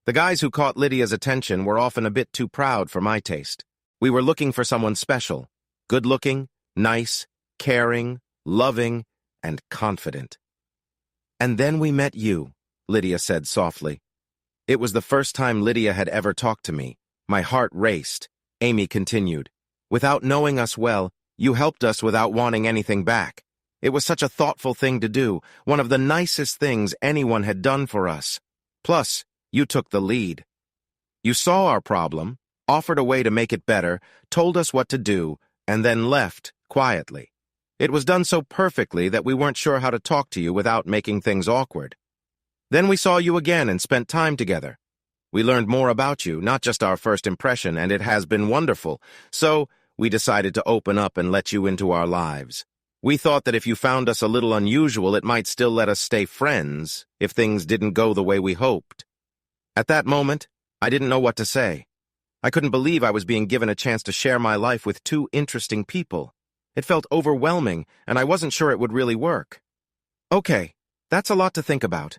[SPEAKER 1] The guys who caught Lydia's attention were often a bit too proud for my taste. We were looking for someone special, good-looking, nice, caring, loving, and confident. And then we met you, Lydia said softly. It was the first time Lydia had ever talked to me. My heart raced. Amy continued. Without knowing us well, you helped us without wanting anything back. It was such a thoughtful thing to do, one of the nicest things anyone had done for us. Plus, you took the lead. You saw our problem, offered a way to make it better, told us what to do, and then left quietly. It was done so perfectly that we weren't sure how to talk to you without making things awkward. Then we saw you again and spent time together. We learned more about you, not just our first impression, and it has been wonderful. So we decided to open up and let you into our lives. We thought that if you found us a little unusual, it might still let us stay friends if things didn't go the way we hoped. At that moment, I didn't know what to say. I couldn't believe I was being given a chance to share my life with two interesting people. It felt overwhelming, and I wasn't sure it would really work. Okay, that's a lot to think about.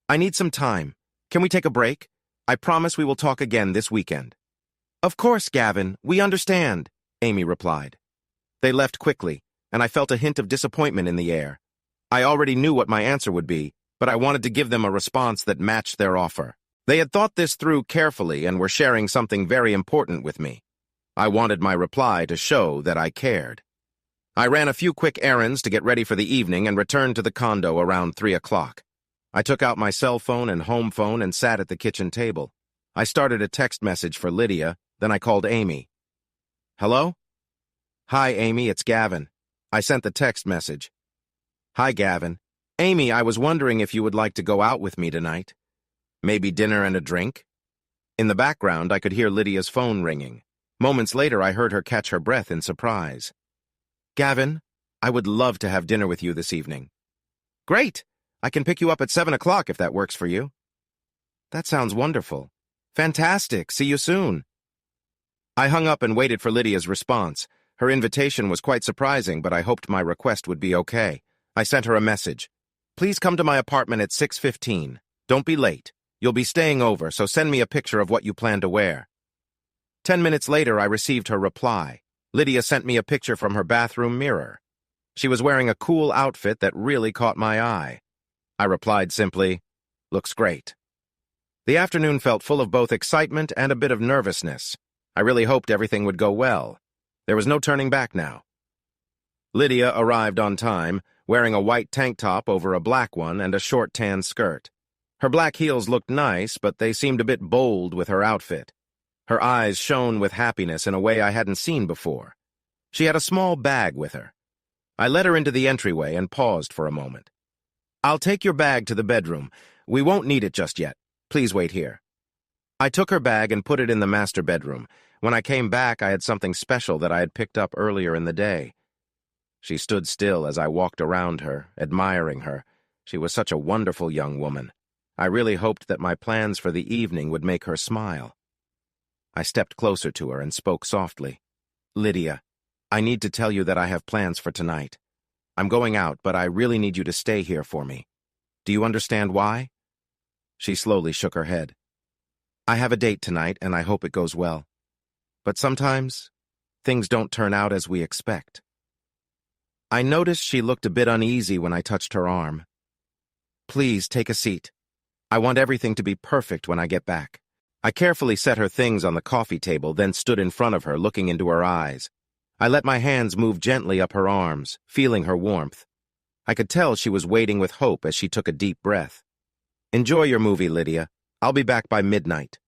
[SPEAKER 1] I need some time. Can we take a break? I promise we will talk again this weekend. Of course, Gavin, we understand, Amy replied. They left quickly, and I felt a hint of disappointment in the air. I already knew what my answer would be, but I wanted to give them a response that matched their offer. They had thought this through carefully and were sharing something very important with me. I wanted my reply to show that I cared. I ran a few quick errands to get ready for the evening and returned to the condo around 3 o'clock. I took out my cell phone and home phone and sat at the kitchen table. I started a text message for Lydia, then I called Amy. Hello? Hi, Amy, it's Gavin. I sent the text message. Hi, Gavin. Amy, I was wondering if you would like to go out with me tonight. Maybe dinner and a drink? In the background, I could hear Lydia's phone ringing. Moments later, I heard her catch her breath in surprise. Gavin, I would love to have dinner with you this evening. Great! I can pick you up at 7 o'clock if that works for you. That sounds wonderful. Fantastic! See you soon. I hung up and waited for Lydia's response. Her invitation was quite surprising, but I hoped my request would be okay. I sent her a message. Please come to my apartment at 6:15. Don't be late. You'll be staying over, so send me a picture of what you plan to wear. 10 minutes later, I received her reply. Lydia sent me a picture from her bathroom mirror. She was wearing a cool outfit that really caught my eye. I replied simply, "Looks great." The afternoon felt full of both excitement and a bit of nervousness. I really hoped everything would go well. There was no turning back now. Lydia arrived on time, wearing a white tank top over a black one and a short tan skirt. Her black heels looked nice, but they seemed a bit bold with her outfit. Her eyes shone with happiness in a way I hadn't seen before. She had a small bag with her. I led her into the entryway and paused for a moment. I'll take your bag to the bedroom. We won't need it just yet. Please wait here. I took her bag and put it in the master bedroom. When I came back, I had something special that I had picked up earlier in the day. She stood still as I walked around her, admiring her. She was such a wonderful young woman. I really hoped that my plans for the evening would make her smile. I stepped closer to her and spoke softly. Lydia, I need to tell you that I have plans for tonight. I'm going out, but I really need you to stay here for me. Do you understand why? She slowly shook her head. I have a date tonight, and I hope it goes well. But sometimes, things don't turn out as we expect. I noticed she looked a bit uneasy when I touched her arm. Please take a seat. I want everything to be perfect when I get back. I carefully set her things on the coffee table, then stood in front of her, looking into her eyes. I let my hands move gently up her arms, feeling her warmth. I could tell she was waiting with hope as she took a deep breath. Enjoy your movie, Lydia. I'll be back by midnight.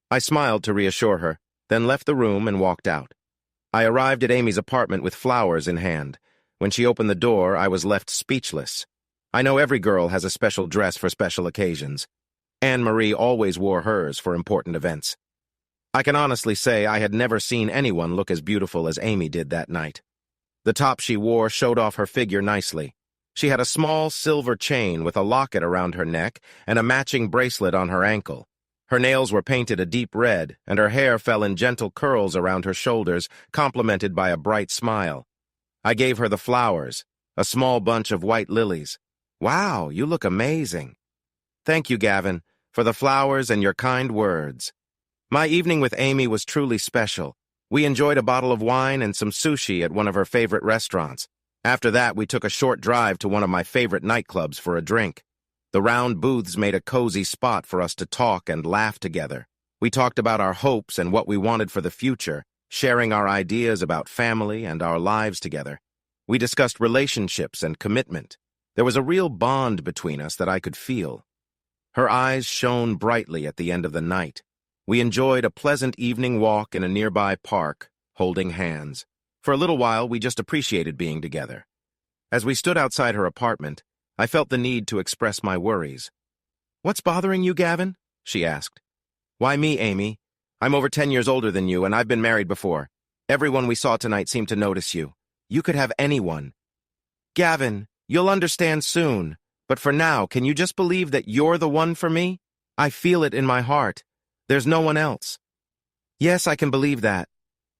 [SPEAKER 1] I smiled to reassure her, then left the room and walked out. I arrived at Amy's apartment with flowers in hand. When she opened the door, I was left speechless. I know every girl has a special dress for special occasions. Anne-Marie always wore hers for important events. I can honestly say I had never seen anyone look as beautiful as Amy did that night. The top she wore showed off her figure nicely. She had a small silver chain with a locket around her neck and a matching bracelet on her ankle. Her nails were painted a deep red, and her hair fell in gentle curls around her shoulders, complemented by a bright smile. I gave her the flowers, a small bunch of white lilies. Wow, you look amazing. Thank you, Gavin, for the flowers and your kind words. My evening with Amy was truly special. We enjoyed a bottle of wine and some sushi at one of her favorite restaurants. After that, we took a short drive to one of my favorite nightclubs for a drink. The round booths made a cozy spot for us to talk and laugh together. We talked about our hopes and what we wanted for the future, sharing our ideas about family and our lives together. We discussed relationships and commitment. There was a real bond between us that I could feel. Her eyes shone brightly at the end of the night. We enjoyed a pleasant evening walk in a nearby park, holding hands. For a little while, we just appreciated being together. As we stood outside her apartment, I felt the need to express my worries. "What's bothering you, Gavin?" she asked. "Why me, Amy? I'm over 10 years older than you, and I've been married before. Everyone we saw tonight seemed to notice you. You could have anyone." "Gavin, you'll understand soon. But for now, can you just believe that you're the one for me? I feel it in my heart. There's no one else." "Yes, I can believe that.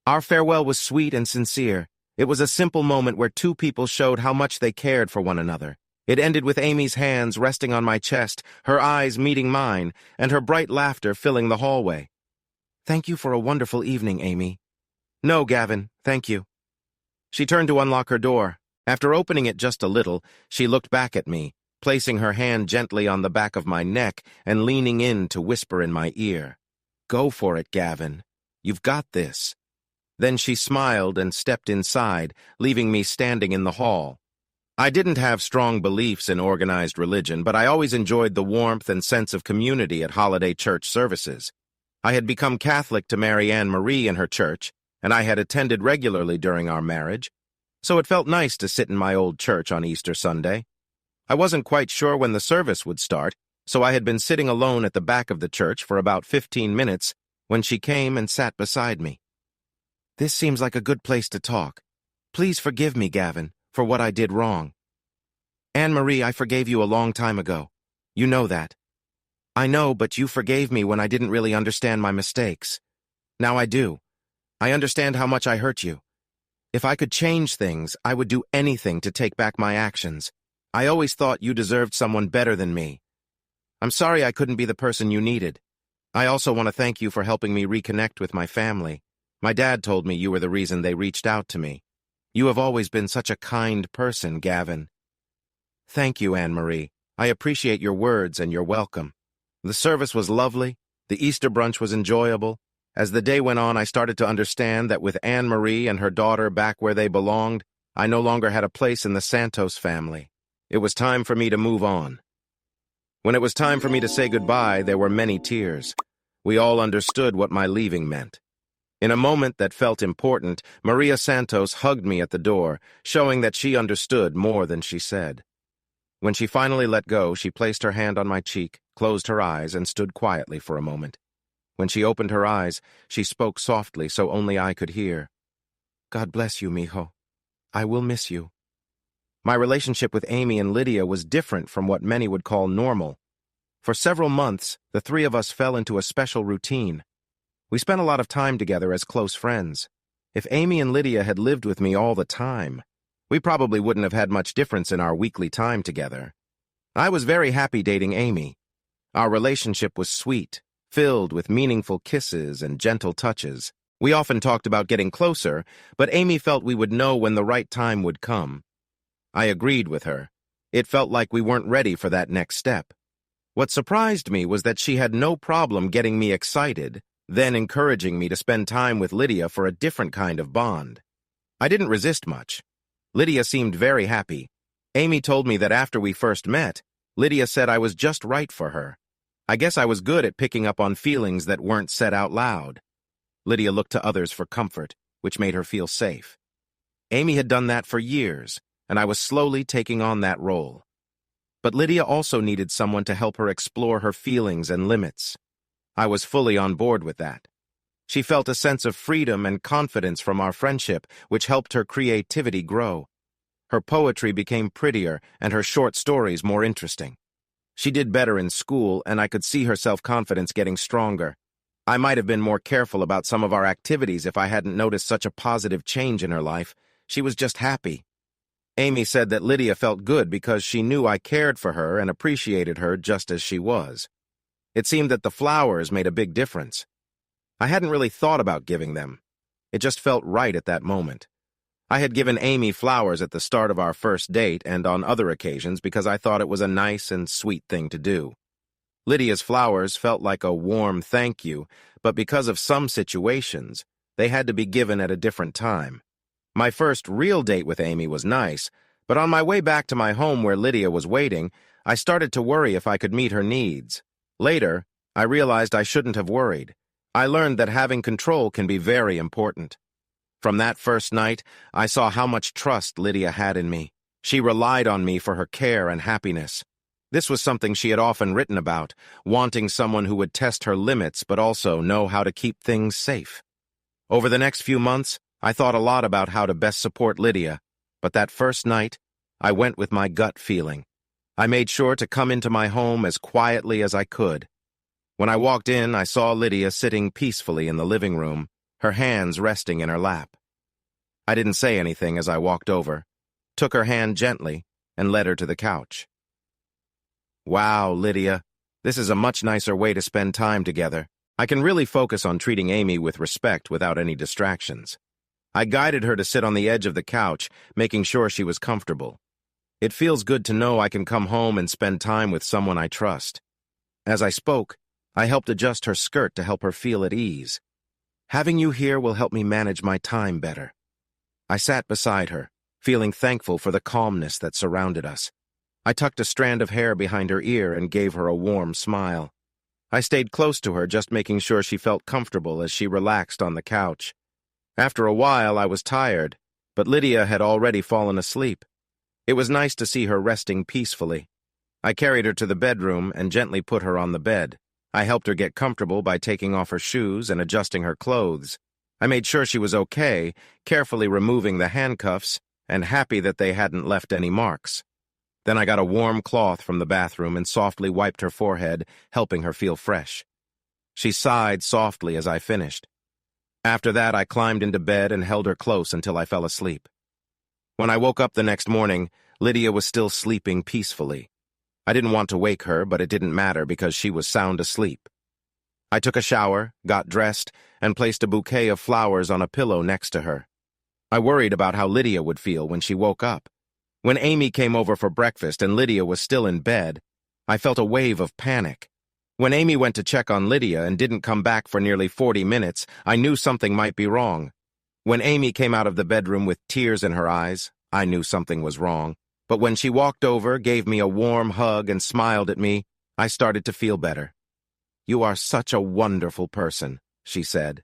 [SPEAKER 1] Our farewell was sweet and sincere. It was a simple moment where two people showed how much they cared for one another. It ended with Amy's hands resting on my chest, her eyes meeting mine, and her bright laughter filling the hallway. "Thank you for a wonderful evening, Amy." "No, Gavin, thank you." She turned to unlock her door. After opening it just a little, she looked back at me, placing her hand gently on the back of my neck and leaning in to whisper in my ear. "Go for it, Gavin. You've got this." Then she smiled and stepped inside, leaving me standing in the hall. I didn't have strong beliefs in organized religion, but I always enjoyed the warmth and sense of community at holiday church services. I had become Catholic to marry Anne Marie in her church, and I had attended regularly during our marriage, so it felt nice to sit in my old church on Easter Sunday. I wasn't quite sure when the service would start, so I had been sitting alone at the back of the church for about 15 minutes when she came and sat beside me. "This seems like a good place to talk. Please forgive me, Gavin, for what I did wrong. Anne Marie, I forgave you a long time ago. You know that." "I know, but you forgave me when I didn't really understand my mistakes. Now I do. I understand how much I hurt you. If I could change things, I would do anything to take back my actions. I always thought you deserved someone better than me. I'm sorry I couldn't be the person you needed. I also want to thank you for helping me reconnect with my family. My dad told me you were the reason they reached out to me. You have always been such a kind person, Gavin." "Thank you, Anne Marie. I appreciate your words and your welcome. The service was lovely. The Easter brunch was enjoyable. As the day went on, I started to understand that with Anne Marie and her daughter back where they belonged, I no longer had a place in the Santos family. It was time for me to move on. When it was time for me to say goodbye, there were many tears. We all understood what my leaving meant. In a moment that felt important, Maria Santos hugged me at the door, showing that she understood more than she said. When she finally let go, she placed her hand on my cheek, closed her eyes, and stood quietly for a moment. When she opened her eyes, she spoke softly so only I could hear. "God bless you, mijo. I will miss you." My relationship with Amy and Lydia was different from what many would call normal. For several months, the three of us fell into a special routine. We spent a lot of time together as close friends. If Amy and Lydia had lived with me all the time, we probably wouldn't have had much difference in our weekly time together. I was very happy dating Amy. Our relationship was sweet, filled with meaningful kisses and gentle touches. We often talked about getting closer, but Amy felt we would know when the right time would come. I agreed with her. It felt like we weren't ready for that next step. What surprised me was that she had no problem getting me excited, then encouraging me to spend time with Lydia for a different kind of bond. I didn't resist much. Lydia seemed very happy. Amy told me that after we first met, Lydia said I was just right for her. I guess I was good at picking up on feelings that weren't said out loud. Lydia looked to others for comfort, which made her feel safe. Amy had done that for years, and I was slowly taking on that role. But Lydia also needed someone to help her explore her feelings and limits. I was fully on board with that. She felt a sense of freedom and confidence from our friendship, which helped her creativity grow. Her poetry became prettier and her short stories more interesting. She did better in school, and I could see her self-confidence getting stronger. I might have been more careful about some of our activities if I hadn't noticed such a positive change in her life. She was just happy. Amy said that Lydia felt good because she knew I cared for her and appreciated her just as she was. It seemed that the flowers made a big difference. I hadn't really thought about giving them. It just felt right at that moment. I had given Amy flowers at the start of our first date and on other occasions because I thought it was a nice and sweet thing to do. Lydia's flowers felt like a warm thank you, but because of some situations, they had to be given at a different time. My first real date with Amy was nice, but on my way back to my home where Lydia was waiting, I started to worry if I could meet her needs. Later, I realized I shouldn't have worried. I learned that having control can be very important. From that first night, I saw how much trust Lydia had in me. She relied on me for her care and happiness. This was something she had often written about, wanting someone who would test her limits but also know how to keep things safe. Over the next few months, I thought a lot about how to best support Lydia, but that first night, I went with my gut feeling. I made sure to come into my home as quietly as I could. When I walked in, I saw Lydia sitting peacefully in the living room, her hands resting in her lap. I didn't say anything as I walked over, took her hand gently, and led her to the couch. Wow, Lydia, this is a much nicer way to spend time together. I can really focus on treating Amy with respect without any distractions. I guided her to sit on the edge of the couch, making sure she was comfortable. It feels good to know I can come home and spend time with someone I trust. As I spoke, I helped adjust her skirt to help her feel at ease. Having you here will help me manage my time better. I sat beside her, feeling thankful for the calmness that surrounded us. I tucked a strand of hair behind her ear and gave her a warm smile. I stayed close to her, just making sure she felt comfortable as she relaxed on the couch. After a while, I was tired, but Lydia had already fallen asleep. It was nice to see her resting peacefully. I carried her to the bedroom and gently put her on the bed. I helped her get comfortable by taking off her shoes and adjusting her clothes. I made sure she was okay, carefully removing the handcuffs, and happy that they hadn't left any marks. Then I got a warm cloth from the bathroom and softly wiped her forehead, helping her feel fresh. She sighed softly as I finished. After that, I climbed into bed and held her close until I fell asleep. When I woke up the next morning, Lydia was still sleeping peacefully. I didn't want to wake her, but it didn't matter because she was sound asleep. I took a shower, got dressed, and placed a bouquet of flowers on a pillow next to her. I worried about how Lydia would feel when she woke up. When Amy came over for breakfast and Lydia was still in bed, I felt a wave of panic. When Amy went to check on Lydia and didn't come back for nearly 40 minutes, I knew something might be wrong. When Amy came out of the bedroom with tears in her eyes, I knew something was wrong. But when she walked over, gave me a warm hug, and smiled at me, I started to feel better. "You are such a wonderful person," she said.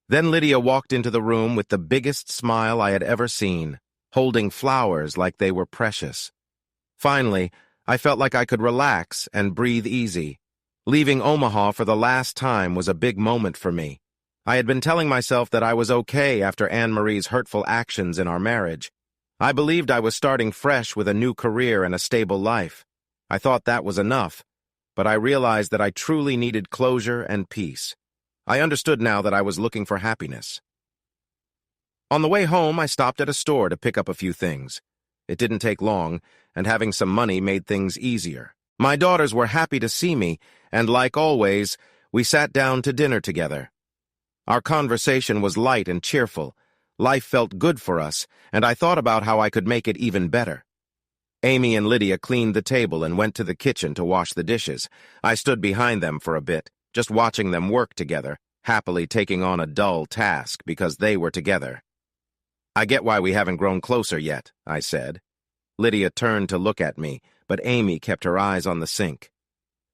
[SPEAKER 1] Then Lydia walked into the room with the biggest smile I had ever seen, holding flowers like they were precious. Finally, I felt like I could relax and breathe easy. Leaving Omaha for the last time was a big moment for me. I had been telling myself that I was okay after Anne-Marie's hurtful actions in our marriage. I believed I was starting fresh with a new career and a stable life. I thought that was enough, but I realized that I truly needed closure and peace. I understood now that I was looking for happiness. On the way home, I stopped at a store to pick up a few things. It didn't take long, and having some money made things easier. My daughters were happy to see me, and like always, we sat down to dinner together. Our conversation was light and cheerful. Life felt good for us, and I thought about how I could make it even better. Amy and Lydia cleaned the table and went to the kitchen to wash the dishes. I stood behind them for a bit, just watching them work together, happily taking on a dull task because they were together. "I get why we haven't grown closer yet," I said. Lydia turned to look at me, but Amy kept her eyes on the sink.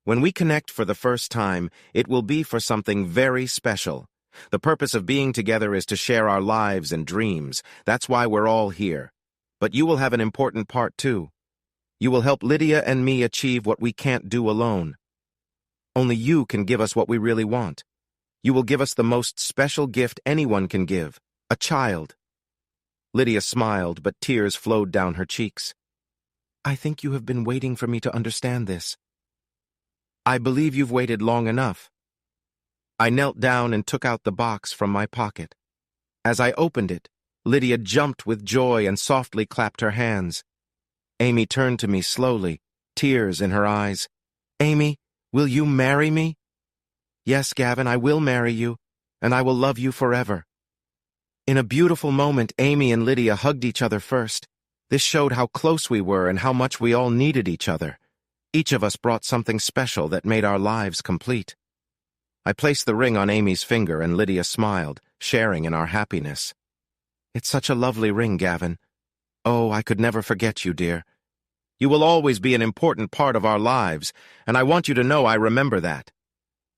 [SPEAKER 1] "When we connect for the first time, it will be for something very special. The purpose of being together is to share our lives and dreams. That's why we're all here. But you will have an important part, too. You will help Lydia and me achieve what we can't do alone. Only you can give us what we really want. You will give us the most special gift anyone can give, a child." Lydia smiled, but tears flowed down her cheeks. "I think you have been waiting for me to understand this." "I believe you've waited long enough." I knelt down and took out the box from my pocket. As I opened it, Lydia jumped with joy and softly clapped her hands. Amy turned to me slowly, tears in her eyes. "Amy, will you marry me?" "Yes, Gavin, I will marry you, and I will love you forever." In a beautiful moment, Amy and Lydia hugged each other first. This showed how close we were and how much we all needed each other. Each of us brought something special that made our lives complete. I placed the ring on Amy's finger and Lydia smiled, sharing in our happiness. "It's such a lovely ring, Gavin. Oh, I could never forget you, dear. You will always be an important part of our lives, and I want you to know I remember that."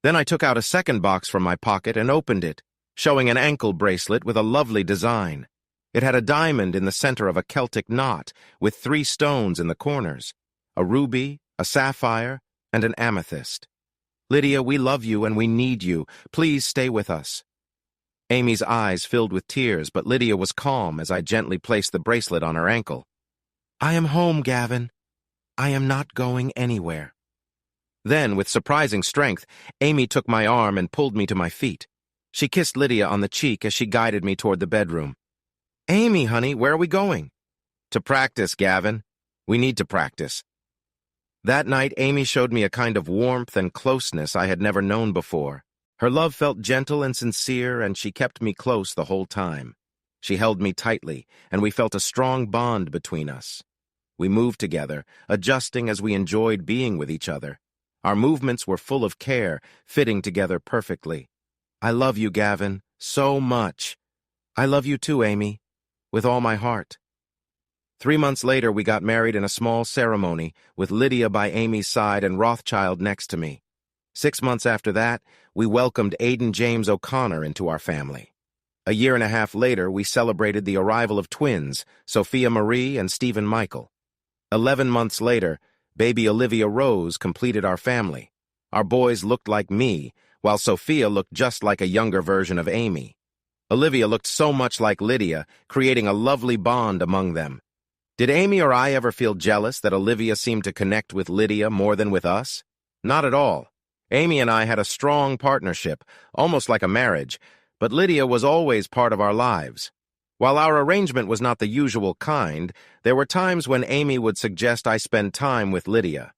[SPEAKER 1] Then I took out a second box from my pocket and opened it, showing an ankle bracelet with a lovely design. It had a diamond in the center of a Celtic knot, with 3 stones in the corners, a ruby, a sapphire, and an amethyst. "Lydia, we love you and we need you. Please stay with us." Amy's eyes filled with tears, but Lydia was calm as I gently placed the bracelet on her ankle. "I am home, Gavin. I am not going anywhere." Then, with surprising strength, Amy took my arm and pulled me to my feet. She kissed Lydia on the cheek as she guided me toward the bedroom. "Amy, honey, where are we going?" "To practice, Gavin. We need to practice." That night, Amy showed me a kind of warmth and closeness I had never known before. Her love felt gentle and sincere, and she kept me close the whole time. She held me tightly, and we felt a strong bond between us. We moved together, adjusting as we enjoyed being with each other. Our movements were full of care, fitting together perfectly. "I love you, Gavin, so much." "I love you too, Amy, with all my heart." 3 months later, we got married in a small ceremony, with Lydia by Amy's side and Rothschild next to me. 6 months after that, we welcomed Aidan James O'Connor into our family. A year and a half later, we celebrated the arrival of twins, Sophia Marie and Stephen Michael. 11 months later, baby Olivia Rose completed our family. Our boys looked like me, while Sophia looked just like a younger version of Amy. Olivia looked so much like Lydia, creating a lovely bond among them. Did Amy or I ever feel jealous that Olivia seemed to connect with Lydia more than with us? Not at all. Amy and I had a strong partnership, almost like a marriage, but Lydia was always part of our lives. While our arrangement was not the usual kind, there were times when Amy would suggest I spend time with Lydia.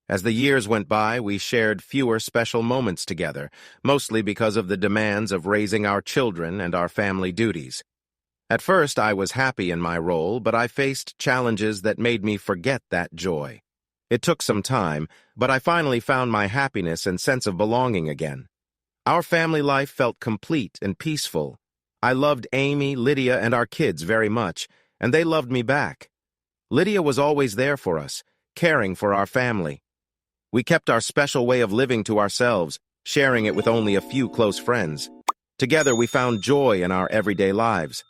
[SPEAKER 1] As the years went by, we shared fewer special moments together, mostly because of the demands of raising our children and our family duties. At first, I was happy in my role, but I faced challenges that made me forget that joy. It took some time, but I finally found my happiness and sense of belonging again. Our family life felt complete and peaceful. I loved Amy, Lydia, and our kids very much, and they loved me back. Lydia was always there for us, caring for our family. We kept our special way of living to ourselves, sharing it with only a few close friends. Together, we found joy in our everyday lives.